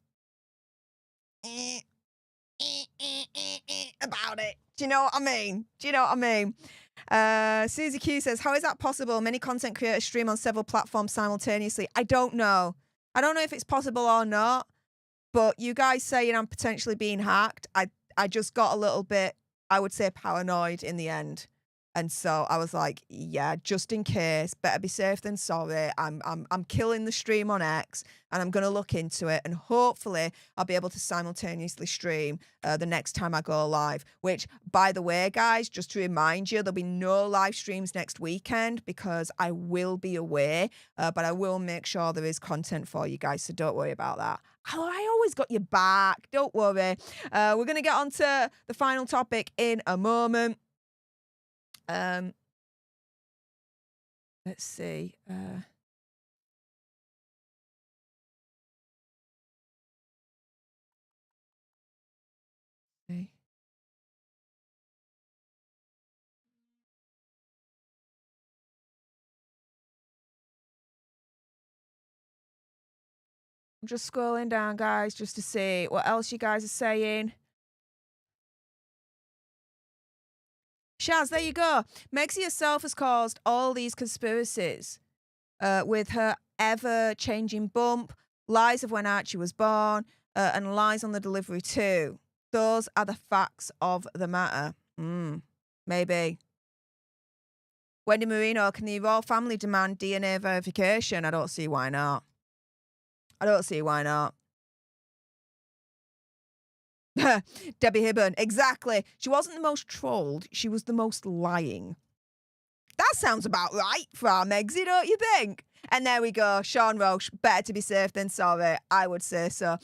about it. Do you know what I mean? Do you know what I mean? Susie Q says, how is that possible? Many content creators stream on several platforms simultaneously. I don't know. I don't know if it's possible or not, but you guys saying I'm potentially being hacked, I just got a little bit, I would say, paranoid in the end. And so I was like, yeah, just in case, better be safe than sorry. I'm killing the stream on X, and I'm going to look into it, and hopefully I'll be able to simultaneously stream the next time I go live, which, by the way, guys, just to remind you, there'll be no live streams next weekend because I will be away, but I will make sure there is content for you guys, so don't worry about that. I always got your back. Don't worry. We're going to get on to the final topic in a moment. Let's see. See. I'm just scrolling down, guys, just to see what else you guys are saying. Shaz, there you go. Megxie herself has caused all these conspiracies with her ever-changing bump, lies of when Archie was born, and lies on the delivery too. Those are the facts of the matter. Maybe. Wendy Marino, can the royal family demand DNA verification? I don't see why not. I don't see why not. Debbie Hibben, exactly. She wasn't the most trolled. She was the most lying. That sounds about right for our Megxie, don't you think? And there we go. Sean Roche, better to be safe than sorry. I would say so.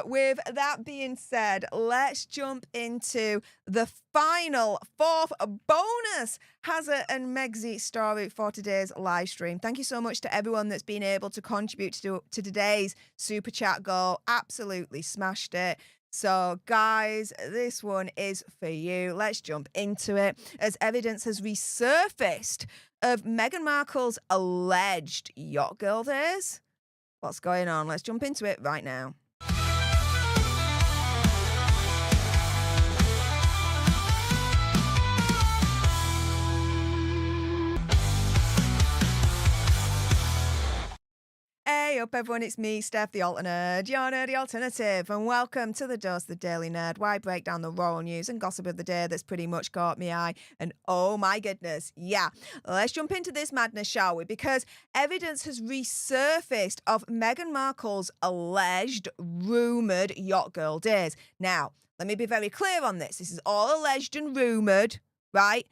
With that being said, let's jump into the final fourth bonus Hazard and Megxie story for today's live stream. Thank you so much to everyone that's been able to contribute to today's super chat goal. Absolutely smashed it. So, guys, this one is for you. Let's jump into it as evidence has resurfaced of Meghan Markle's alleged yacht girl days. What's going on? Let's jump into it right now. Hey up everyone, it's me, Stef, the alternate, your nerdy alternative, and welcome to the Dose of the Daily Nerd, where I break down the royal news and gossip of the day that's pretty much caught me eye. And oh my goodness, yeah, let's jump into this madness, shall we? Because evidence has resurfaced of Meghan Markle's alleged, rumoured yacht girl days. Now, let me be very clear on this. This is all alleged and rumoured, right?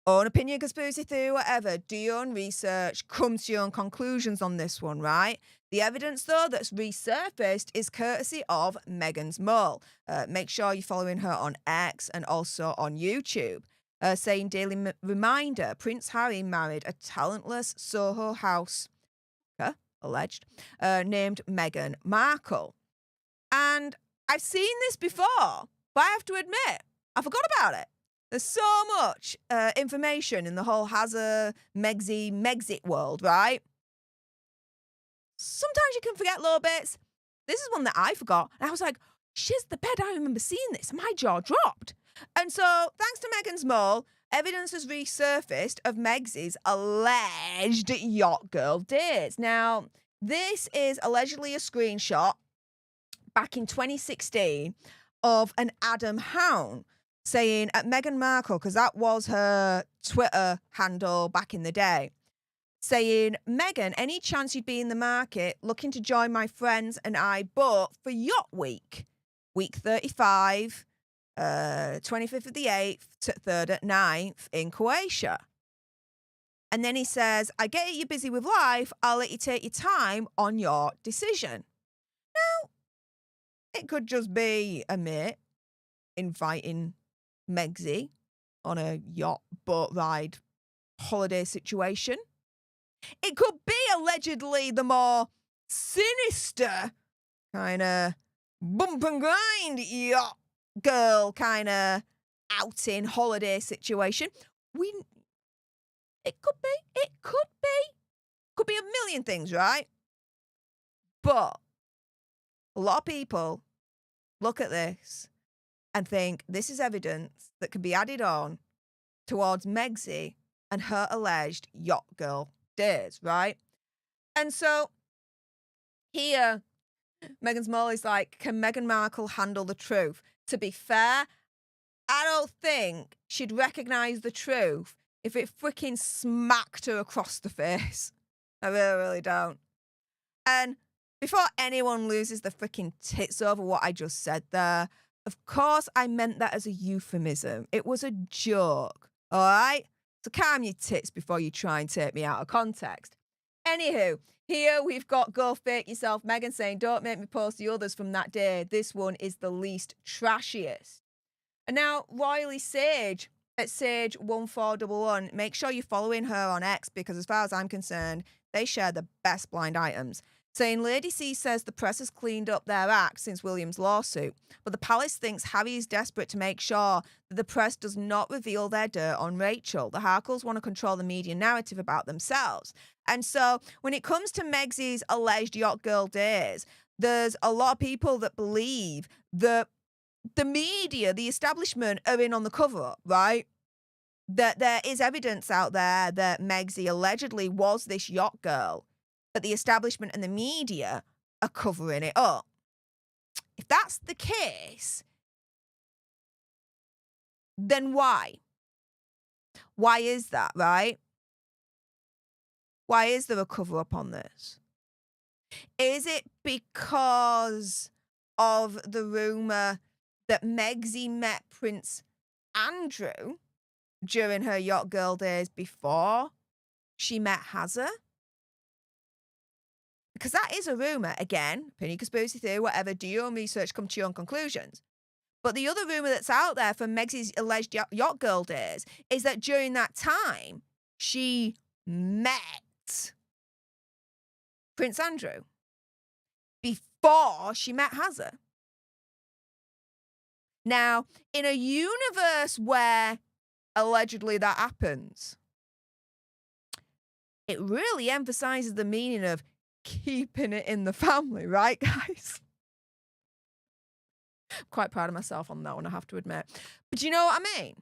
Own opinion, conspiracy theory, whatever. Do your own research, come to your own conclusions on this one, right? The evidence, though, that's resurfaced is courtesy of Meghan's mole. Make sure you're following her on X and also on YouTube. Saying Daily Reminder, Prince Harry married a talentless Soho house, alleged, named Meghan Markle. And I've seen this before, but I have to admit, I forgot about it. There's so much information in the whole Megxit world, right? Sometimes you can forget little bits. This is one that I forgot. And I was like, shiz the bed, I remember seeing this. My jaw dropped. And so, thanks to Meghan's mole, evidence has resurfaced of Megxit's alleged yacht girl days. Now, this is allegedly a screenshot back in 2016 of an Adam Hound saying at Meghan Markle, because that was her Twitter handle back in the day, saying, Meghan, any chance you'd be in the market looking to join my friends and I both for Yacht Week? Week 35, 25th of the 8th to 3rd at 9th in Croatia. And then he says, I get it, you're busy with life. I'll let you take your time on your decision. Now, it could just be a mate inviting Megxit on a yacht, boat ride, holiday situation. It could be allegedly the more sinister kind of bump and grind yacht girl kind of outing holiday situation. It could be a million things, right? But a lot of people look at this and think this is evidence that can be added on towards Megxit and her alleged yacht girl days, right? And so here, Meghan's mole is like, can Meghan Markle handle the truth? To be fair, I don't think she'd recognise the truth if it freaking smacked her across the face. I really, really don't. And before anyone loses the freaking tits over what I just said there, of course, I meant that as a euphemism. It was a joke, all right? So calm your tits before you try and take me out of context. Anywho, here we've got Go Fake Yourself, Meghan saying, don't make me post the others from that day. This one is the least trashiest. And now, Royally Sage at Sage1411, make sure you're following her on X because as far as I'm concerned, they share the best blind items. Saying Lady C says the press has cleaned up their act since William's lawsuit, but the palace thinks Harry is desperate to make sure that the press does not reveal their dirt on Rachel. The Harkles want to control the media narrative about themselves. And so when it comes to Megxit's alleged yacht girl days, there's a lot of people that believe that the media, the establishment, are in on the cover-up, right? That there is evidence out there that Megxit allegedly was this yacht girl, but the establishment and the media are covering it up. If that's the case, then why? Why is that, right? Why is there a cover-up on this? Is it because of the rumour that Megxit met Prince Andrew during her yacht girl days before she met Hazza? Because that is a rumour. Again, opinion, conspiracy theory, whatever, do your own research, come to your own conclusions. But the other rumour that's out there from Megxit's alleged yacht girl days is that during that time, she met Prince Andrew before she met Hazza. Now, in a universe where allegedly that happens, it really emphasises the meaning of keeping it in the family, right, guys? I'm quite proud of myself on that one, I have to admit. But you know what I mean?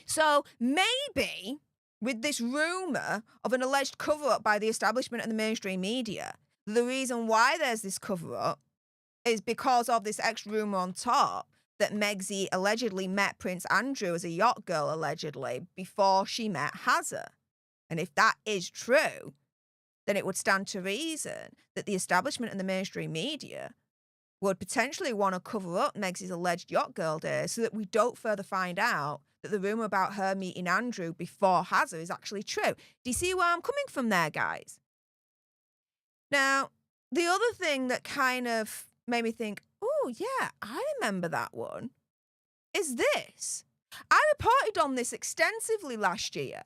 So maybe with this rumour of an alleged cover-up by the establishment and the mainstream media. The reason why there's this cover-up is because of this extra rumour on top that Megxie allegedly met Prince Andrew as a yacht girl, allegedly, before she met Hazza. And if that is true, then it would stand to reason that the establishment and the mainstream media would potentially want to cover up Megxie's alleged yacht girl days so that we don't further find out that the rumour about her meeting Andrew before Hazza is actually true. Do you see where I'm coming from there, guys? Now, the other thing that kind of made me think, oh, yeah, I remember that one, is this. I reported on this extensively last year.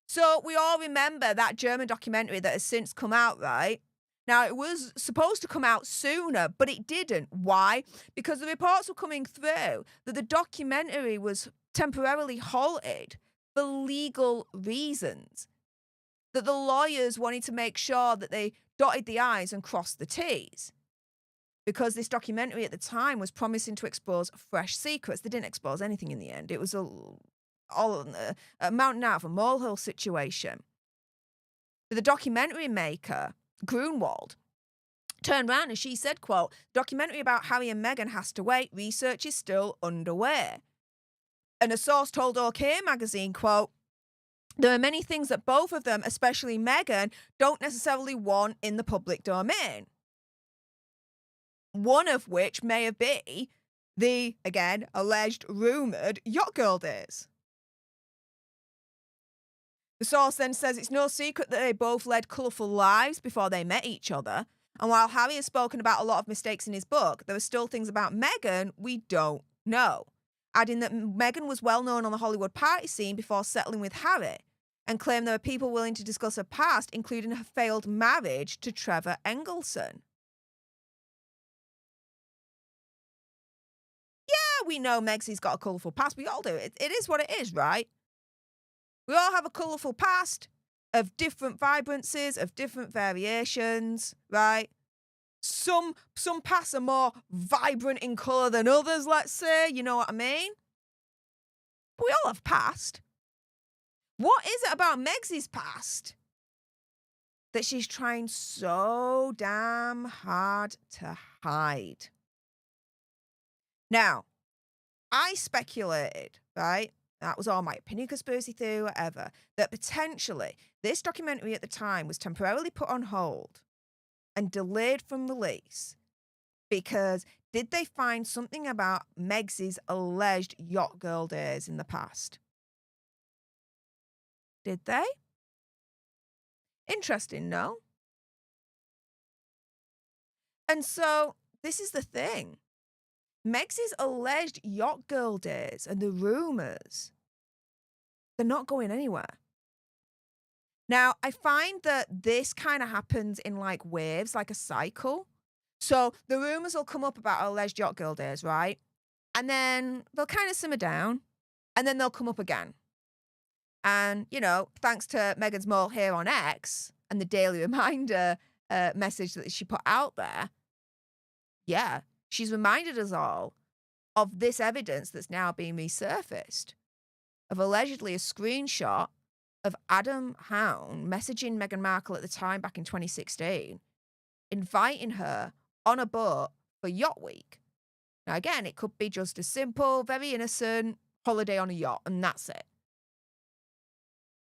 So we all remember that German documentary that has since come out, right? Now, it was supposed to come out sooner, but it didn't. Why? Because the reports were coming through that the documentary was temporarily halted for legal reasons, that the lawyers wanted to make sure that they dotted the I's and crossed the T's. Because this documentary at the time was promising to expose fresh secrets. They didn't expose anything in the end. It was all a mountain out of a molehill situation. The documentary maker, Grunwald, turned around and she said, quote, documentary about Harry and Meghan has to wait. Research is still underway. And a source told OK magazine, quote, there are many things that both of them, especially Meghan, don't necessarily want in the public domain. One of which may have been the, again, alleged rumoured yacht girl days. The source then says it's no secret that they both led colourful lives before they met each other. And while Harry has spoken about a lot of mistakes in his book, there are still things about Meghan we don't know. Adding that Meghan was well known on the Hollywood party scene before settling with Harry, and claimed there were people willing to discuss her past, including her failed marriage to Trevor Engelson. Yeah, we know Megxie's got a colourful past. We all do. It is what it is, right? We all have a colourful past of different vibrancies, of different variations, right? Some pasts are more vibrant in colour than others, let's say, you know what I mean? But we all have past. What is it about Megxie's past that she's trying so damn hard to hide? Now, I speculated, right? That was all my opinion, conspiracy theory, whatever, that potentially this documentary at the time was temporarily put on hold and delayed from release because did they find something about Megxie's alleged yacht girl days in the past? Did they? Interesting, no? And so this is the thing. Megxie's alleged yacht girl days and the rumours, they're not going anywhere. Now, I find that this kind of happens in like waves, like a cycle. So the rumours will come up about her alleged yacht girl days, right? And then they'll kind of simmer down and then they'll come up again. And, you know, thanks to Meghan's mole here on X and the daily reminder message that she put out there, yeah, she's reminded us all of this evidence that's now being resurfaced of allegedly a screenshot of Adam Hound messaging Meghan Markle at the time back in 2016, inviting her on a boat for Yacht Week. Now, again, it could be just a simple, very innocent holiday on a yacht, and that's it.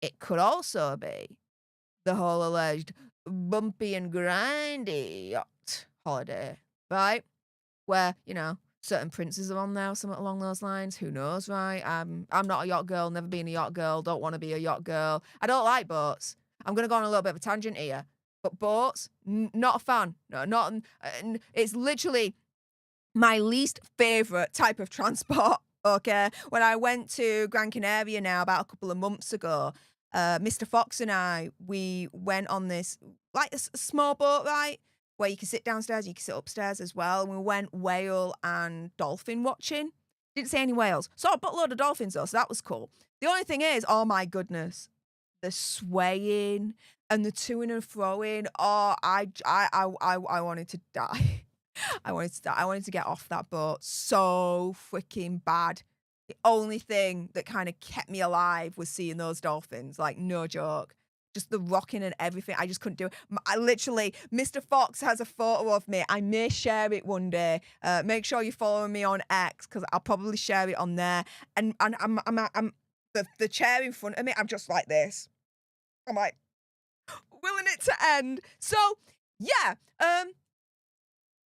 It could also be the whole alleged bumpy and grindy yacht holiday, right? Where, you know, certain princes are on there, something along those lines. Who knows, right? I'm not a yacht girl, never been a yacht girl, don't want to be a yacht girl. I don't like boats. I'm going to go on a little bit of a tangent here. But boats, not a fan. No, not. It's literally my least favourite type of transport, okay? When I went to Gran Canaria now about a couple of months ago, Mr. Fox and I, we went on this, like a small boat, right? Where you can sit downstairs, you can sit upstairs as well. And we went whale and dolphin watching. Didn't see any whales. Saw a buttload of dolphins though, so that was cool. The only thing is, oh my goodness, the swaying and the to-ing and fro-ing. Oh, I wanted to die. I wanted to die. I wanted to get off that boat so freaking bad. The only thing that kind of kept me alive was seeing those dolphins. Like, no joke. Just the rocking and everything. I just couldn't do it. I literally, Mr. Fox has a photo of me. I may share it one day. Make sure you follow me on X because I'll probably share it on there. And I'm the chair in front of me. I'm just like this. I'm like willing it to end. So yeah,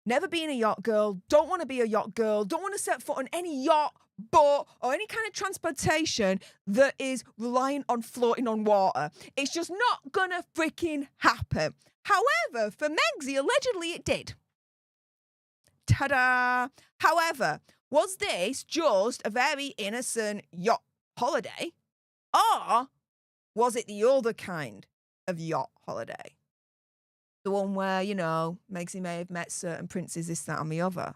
never been a yacht girl. Don't want to be a yacht girl. Don't want to set foot on any yacht, boat, or any kind of transportation that is reliant on floating on water. It's just not gonna freaking happen. However, for Megxie, allegedly it did. Ta-da! However, was this just a very innocent yacht holiday? Or was it the other kind of yacht holiday? The one where, you know, Megxie may have met certain princes, this, that, and the other.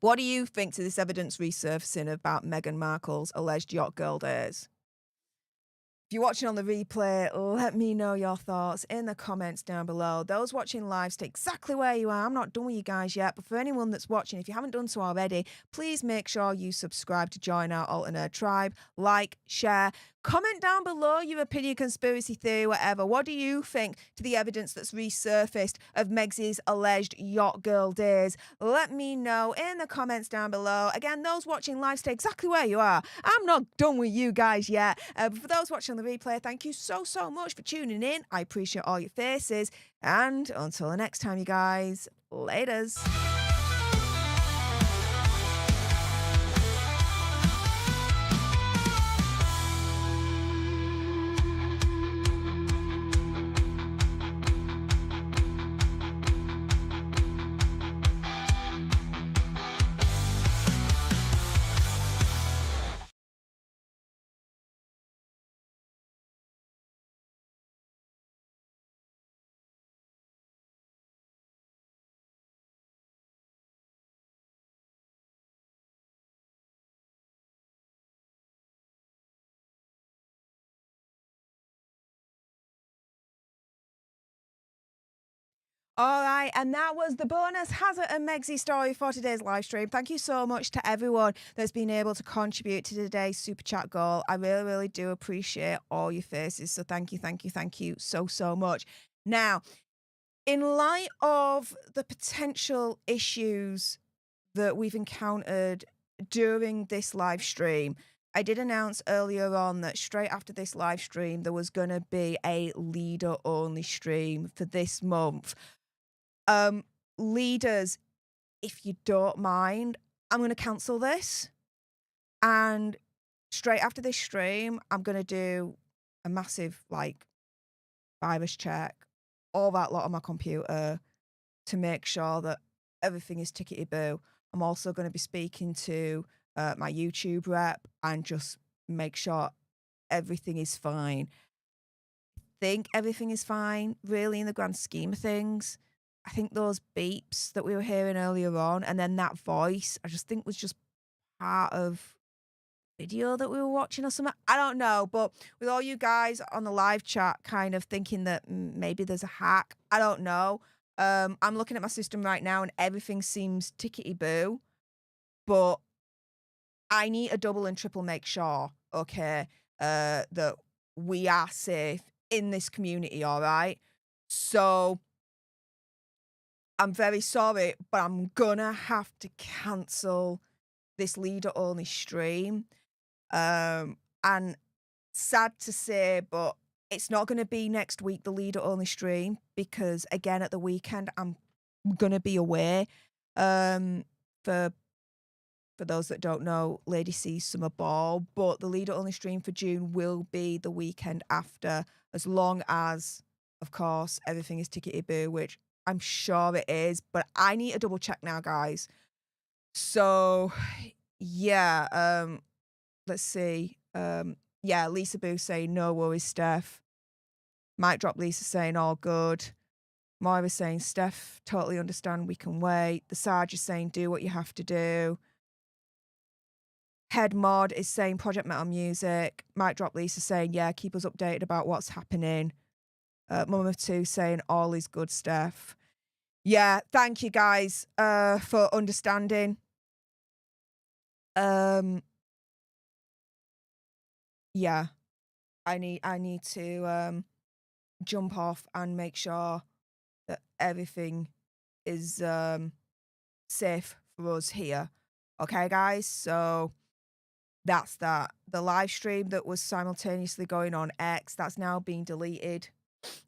What do you think to this evidence resurfacing about Meghan Markle's alleged yacht girl days? If you're watching on the replay, let me know your thoughts in the comments down below. Those watching live, stay exactly where you are. I'm not done with you guys yet, but for anyone that's watching, if you haven't done so already, please make sure you subscribe to join our alternate tribe. Like, share, comment down below your opinion, conspiracy theory, whatever. What do you think to the evidence that's resurfaced of Megxie's alleged yacht girl days? Let me know in the comments down below. Again, those watching live, stay exactly where you are. I'm not done with you guys yet. But for those watching on the replay, thank you so much for tuning in. I appreciate all your faces. And until the next time, you guys, laters. All right, and that was the bonus Hazard and Megxie story for today's live stream. Thank you so much to everyone that's been able to contribute to today's super chat goal. I really do appreciate all your faces. So thank you so much. Now, in light of the potential issues that we've encountered during this live stream, I did announce earlier on that straight after this live stream, there was going to be a leader only stream for this month. Leaders, if you don't mind, I'm going to cancel this. And straight after this stream, I'm going to do a massive, like, virus check, all that lot on my computer to make sure that everything is tickety-boo. I'm also going to be speaking to my YouTube rep and just make sure everything is fine. I think everything is fine, really, in the grand scheme of things. I think those beeps that we were hearing earlier on, and then that voice, I just think was just part of video that we were watching or something. I don't know, but with all you guys on the live chat kind of thinking that maybe there's a hack, I don't know. I'm looking at my system right now and everything seems tickety-boo, but I need a double and triple make sure, okay, that we are safe in this community, all right? So I'm very sorry, but I'm gonna have to cancel this leader only stream. And sad to say, but it's not gonna be next week, the leader only stream, because again at the weekend I'm gonna be away. For those that don't know, Lady C's summer ball, but the leader only stream for June will be the weekend after, as long as, of course, everything is tickety-boo, which I'm sure it is, but I need a double check now, guys. So, yeah, let's see. Yeah, Lisa Boo saying, no worries, Steph. Might drop Lisa saying, all good. Moira saying, Steph, totally understand, we can wait. The Sarge is saying, do what you have to do. Head Mod is saying, Project Metal Music. Might drop Lisa saying, yeah, keep us updated about what's happening. Mum of Two saying, all is good, Steph. Yeah, thank you guys for understanding. Um, yeah, I need to jump off and make sure that everything is safe for us here. Okay, guys? So that's that. The live stream that was simultaneously going on X, that's now being deleted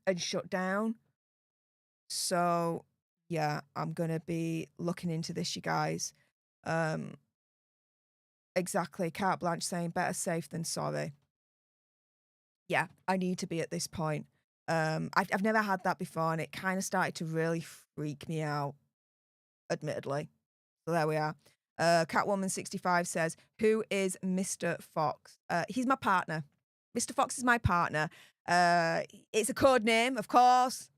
and shut down. So yeah, I'm gonna be looking into this, you guys. Um, exactly. Carte Blanche saying better safe than sorry. Yeah, I need to be at this point. I've never had that before, and it kind of started to really freak me out, admittedly. So there we are. Catwoman65 says, "Who is Mr. Fox?" He's my partner. Mr. Fox is my partner. It's a code name, of course,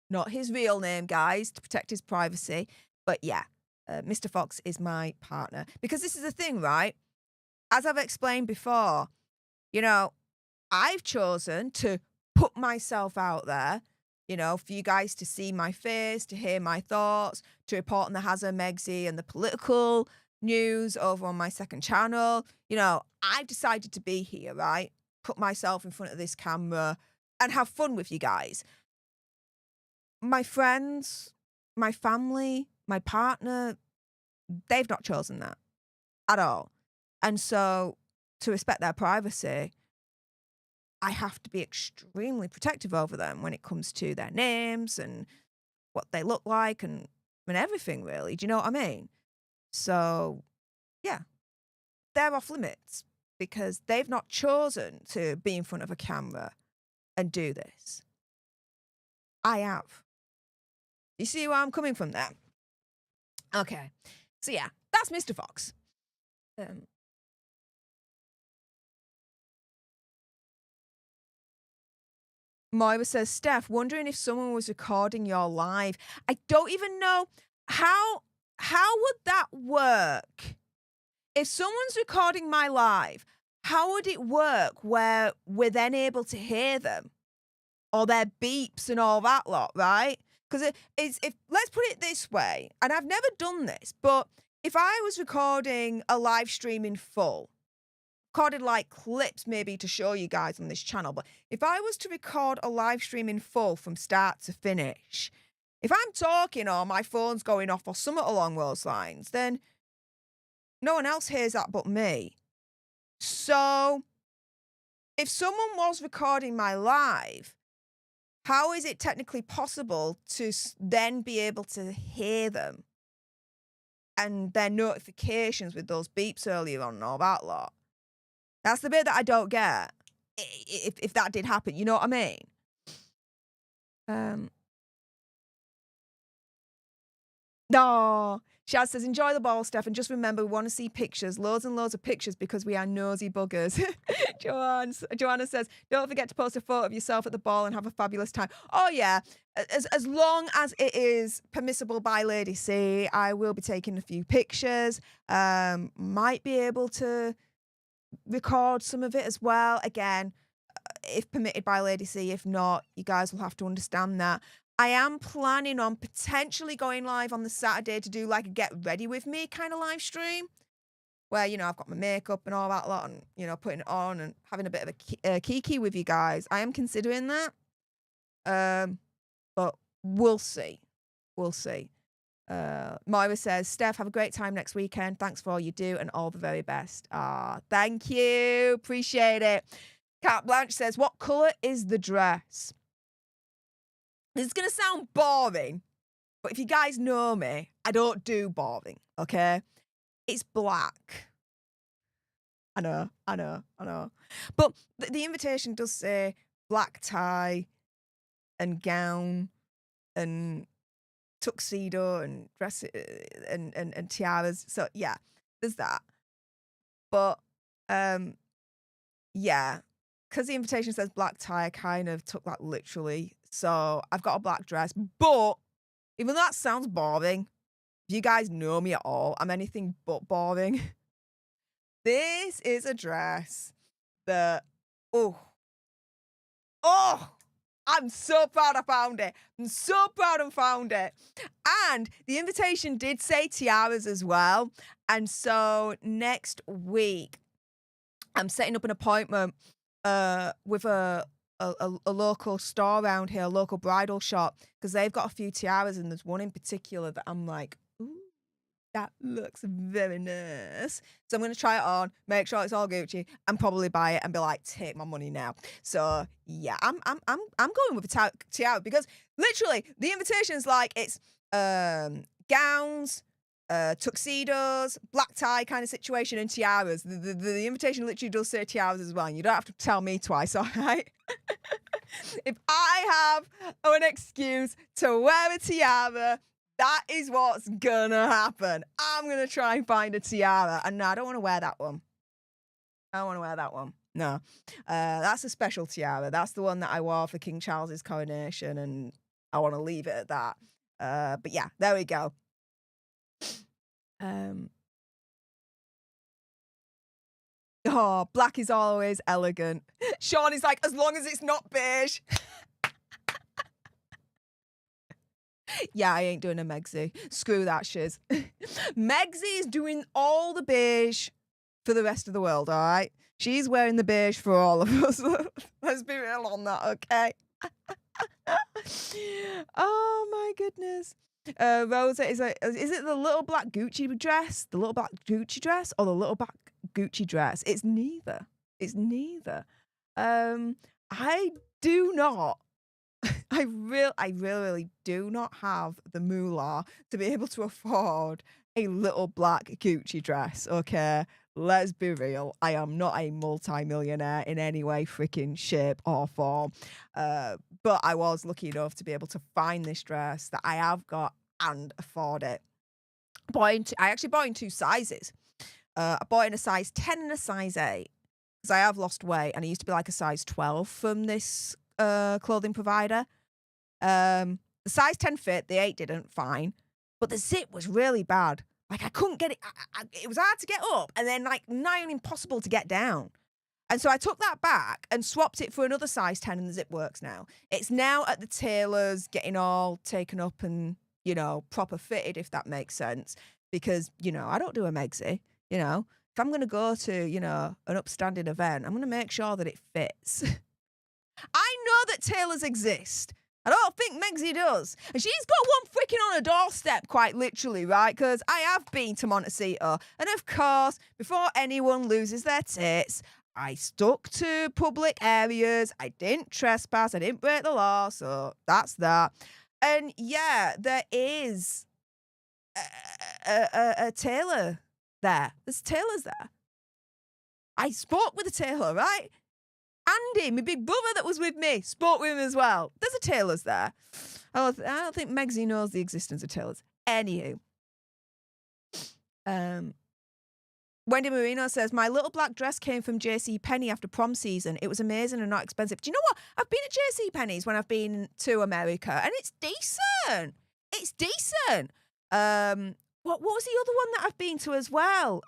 not his real name, guys, to protect his privacy. But yeah, Mr. Fox is my partner. Because this is the thing, right? As I've explained before, you know, I've chosen to put myself out there, you know, for you guys to see my face, to hear my thoughts, to report on the Hazza, Megsy, and the political news over on my second channel. You know, I've decided to be here, right? Put myself in front of this camera and have fun with you guys. My friends, my family, my partner, they've not chosen that at all. And so, to respect their privacy, I have to be extremely protective over them when it comes to their names and what they look like and everything, really. Do you know what I mean? So, yeah, they're off limits because they've not chosen to be in front of a camera and do this. I have. You see where I'm coming from there? Okay. So, yeah, that's Mr. Fox. Moira says, "Steph, wondering if someone was recording your live." I don't even know how would that work? If someone's recording my live, how would it work where we're then able to hear them or their beeps and all that lot, right? Because if let's put it this way, and I've never done this, but if I was recording a live stream in full, recorded like clips maybe to show you guys on this channel, but if I was to record a live stream in full from start to finish, if I'm talking or my phone's going off or something along those lines, then no one else hears that but me. So if someone was recording my live, how is it technically possible to then be able to hear them and their notifications with those beeps earlier on and all that lot? That's the bit that I don't get. If that did happen, you know what I mean? No. Shaz says, "Enjoy the ball, Steph, and just remember, we want to see pictures, loads and loads of pictures, because we are nosy buggers." Joanna says, "Don't forget to post a photo of yourself at the ball and have a fabulous time." Oh yeah, as long as it is permissible by Lady C, I will be taking a few pictures. Might be able to record some of it as well. Again, if permitted by Lady C. If not, you guys will have to understand that. I am planning on potentially going live on the Saturday to do like a get ready with me kind of live stream where, you know, I've got my makeup and all that lot and, you know, putting it on and having a bit of a kiki with you guys. I am considering that. But we'll see. We'll see. Moira says, "Steph, have a great time next weekend. Thanks for all you do and all the very best." Thank you. Appreciate it. Carte Blanche says, "What colour is the dress?" This is going to sound boring, but if you guys know me, I don't do boring, okay? It's black. I know. But the invitation does say black tie and gown and tuxedo and dress and tiaras. So yeah, there's that. But yeah, because the invitation says black tie, I kind of took that literally. So I've got a black dress, but even though that sounds boring, if you guys know me at all, I'm anything but boring. This is a dress that, oh, I'm so proud I found it. I'm so proud I found it. And the invitation did say tiaras as well. And so next week, I'm setting up an appointment with a local store around here, a local bridal shop, because they've got a few tiaras, and there's one in particular that I'm like, ooh, that looks very nice. So I'm gonna try it on, make sure it's all Gucci, and probably buy it and be like, take my money now. So yeah, I'm going with a tiara because literally the invitation is like it's gowns, tuxedos, black tie kind of situation, and tiaras. The invitation literally does say tiaras as well, and you don't have to tell me twice, all right? If I have an excuse to wear a tiara, that is what's gonna happen. I'm gonna try and find a tiara. And no, I don't want to wear that one. I don't want to wear that one. No. That's a special tiara. That's the one that I wore for King Charles's coronation, and I want to leave it at that. But yeah, there we go. Oh, black is always elegant. Sean is like, as long as it's not beige. Yeah, I ain't doing a Megzy. Screw that shiz. Megzy is doing all the beige for the rest of the world, all right? She's wearing the beige for all of us. Let's be real on that, okay? Oh, my goodness. Rosa is it the little black Gucci dress? The little black Gucci dress or the little black Gucci dress? It's neither. It's neither. I do not. I really do not have the moolah to be able to afford a little black Gucci dress, okay? Let's be real. I am not a multi-millionaire in any way, freaking shape or form. But I was lucky enough to be able to find this dress that I have got and afford it. I actually bought in 2 sizes. I bought in a size 10 and a size 8 because I have lost weight, and I used to be like a size 12 from this clothing provider. The size 10 fit, the 8 didn't, fine. But the zip was really bad. Like, I couldn't get it. It was hard to get up, and then, like, nigh on impossible to get down. And so I took that back and swapped it for another size 10, and the zip works now. It's now at the tailor's, getting all taken up and, you know, proper fitted, if that makes sense. Because, you know, I don't do a Megzy, you know. If I'm going to go to, you know, an upstanding event, I'm going to make sure that it fits. I know that tailors exist. I don't think Megzy does. And she's got one freaking on her doorstep, quite literally, right? Because I have been to Montecito. And of course, before anyone loses their tits, I stuck to public areas. I didn't trespass. I didn't break the law. So that's that. And yeah, there is a tailor there. There's tailors there. I spoke with a tailor, right? Andy, my big brother that was with me, spoke with him as well. There's a tailor's there. I don't think Megzy knows the existence of tailors. Anywho. Wendy Marino says, my little black dress came from JCPenney after prom season. It was amazing and not expensive. Do you know what? I've been at JCPenney's when I've been to America, and it's decent. It's decent. What was the other one that I've been to as well?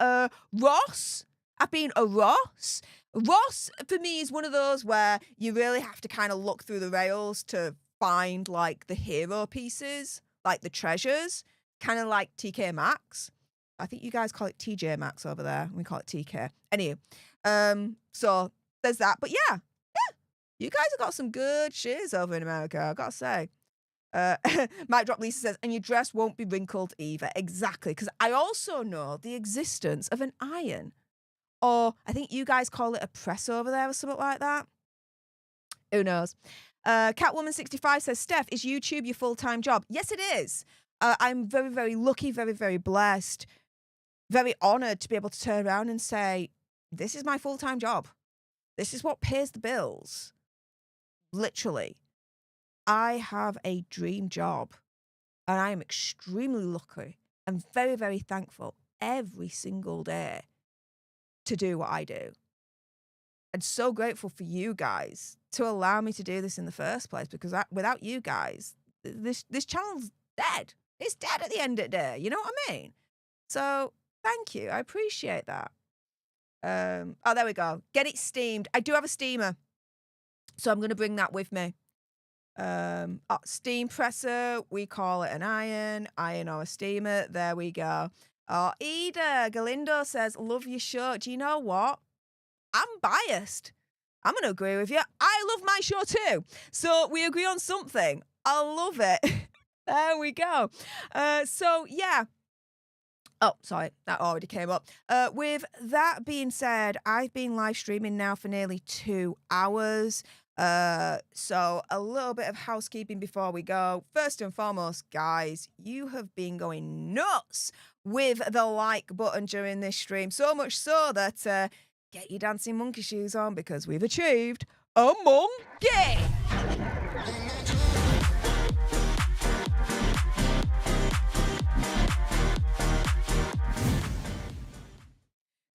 Ross. I've been a Ross. Ross, for me, is one of those where you really have to kind of look through the rails to find, like, the hero pieces, like the treasures, kind of like TK Maxx. I think you guys call it TJ Maxx over there. We call it TK. Anyway, so there's that. But yeah, you guys have got some good shiz over in America, I've got to say. Mike Drop Lisa says, and your dress won't be wrinkled either. Exactly, because I also know the existence of an iron. Or I think you guys call it a press over there or something like that. Who knows? Catwoman65 says, Steph, is YouTube your full-time job? Yes, it is. I'm very, very lucky, very, very blessed, very honoured to be able to turn around and say, this is my full-time job. This is what pays the bills. Literally. I have a dream job, and I am extremely lucky and very, very thankful every single day to do what I do. And so grateful for you guys to allow me to do this in the first place, because without you guys, this channel's dead. It's dead at the end of the day. You know what I mean? So thank you. I appreciate that. Oh, there we go. Get it steamed. I do have a steamer, so I'm going to bring that with me. Steam presser, we call it an iron or a steamer. There we go. Oh, Ida Galindo says, love your show. Do you know what? I'm biased. I'm going to agree with you. I love my show too. So we agree on something. I love it. There we go. So yeah. Oh, sorry, that already came up. With that being said, I've been live streaming now for nearly 2 hours. So a little bit of housekeeping before we go. First and foremost, guys, you have been going nuts with the like button during this stream. So much so that get your dancing monkey shoes on because we've achieved a monkey.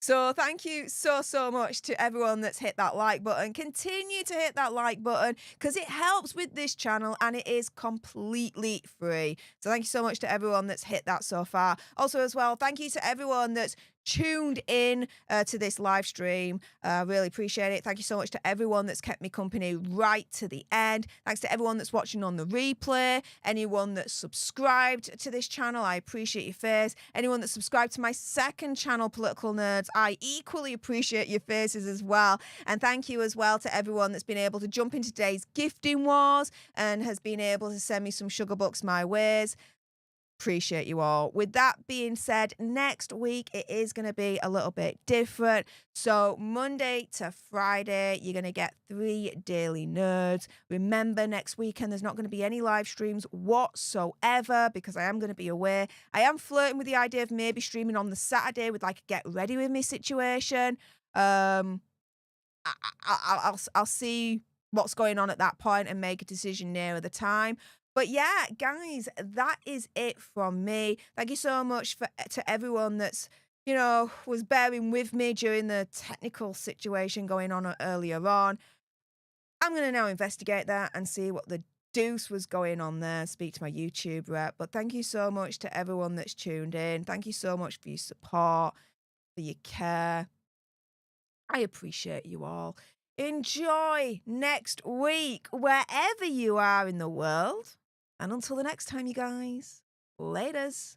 So thank you so much to everyone that's hit that like button. Continue to hit that like button because it helps with this channel and it is completely free. So thank you so much to everyone that's hit that so far. Also as well, thank you to everyone that's tuned in to this live stream. Really appreciate it. Thank you so much to everyone that's kept me company right to the end. Thanks to everyone that's watching on the replay. Anyone that's subscribed to this channel, I appreciate your face. Anyone that's subscribed to my second channel, Political Nerds, I equally appreciate your faces as well. And thank you as well to everyone that's been able to jump into today's gifting wars and has been able to send me some sugar bucks my ways. Appreciate you all. With that being said, next week it is going to be a little bit different. So Monday to Friday, you're going to get 3 daily nerds. Remember, next weekend there's not going to be any live streams whatsoever because I am going to be away. I am flirting with the idea of maybe streaming on the Saturday with like a get ready with me situation. I'll see what's going on at that point and make a decision nearer the time. But yeah, guys, that is it from me. Thank you so much to everyone that's, you know, was bearing with me during the technical situation going on earlier on. I'm going to now investigate that and see what the deuce was going on there, speak to my YouTube rep. But thank you so much to everyone that's tuned in. Thank you so much for your support, for your care. I appreciate you all. Enjoy next week, wherever you are in the world. And until the next time, you guys, laters.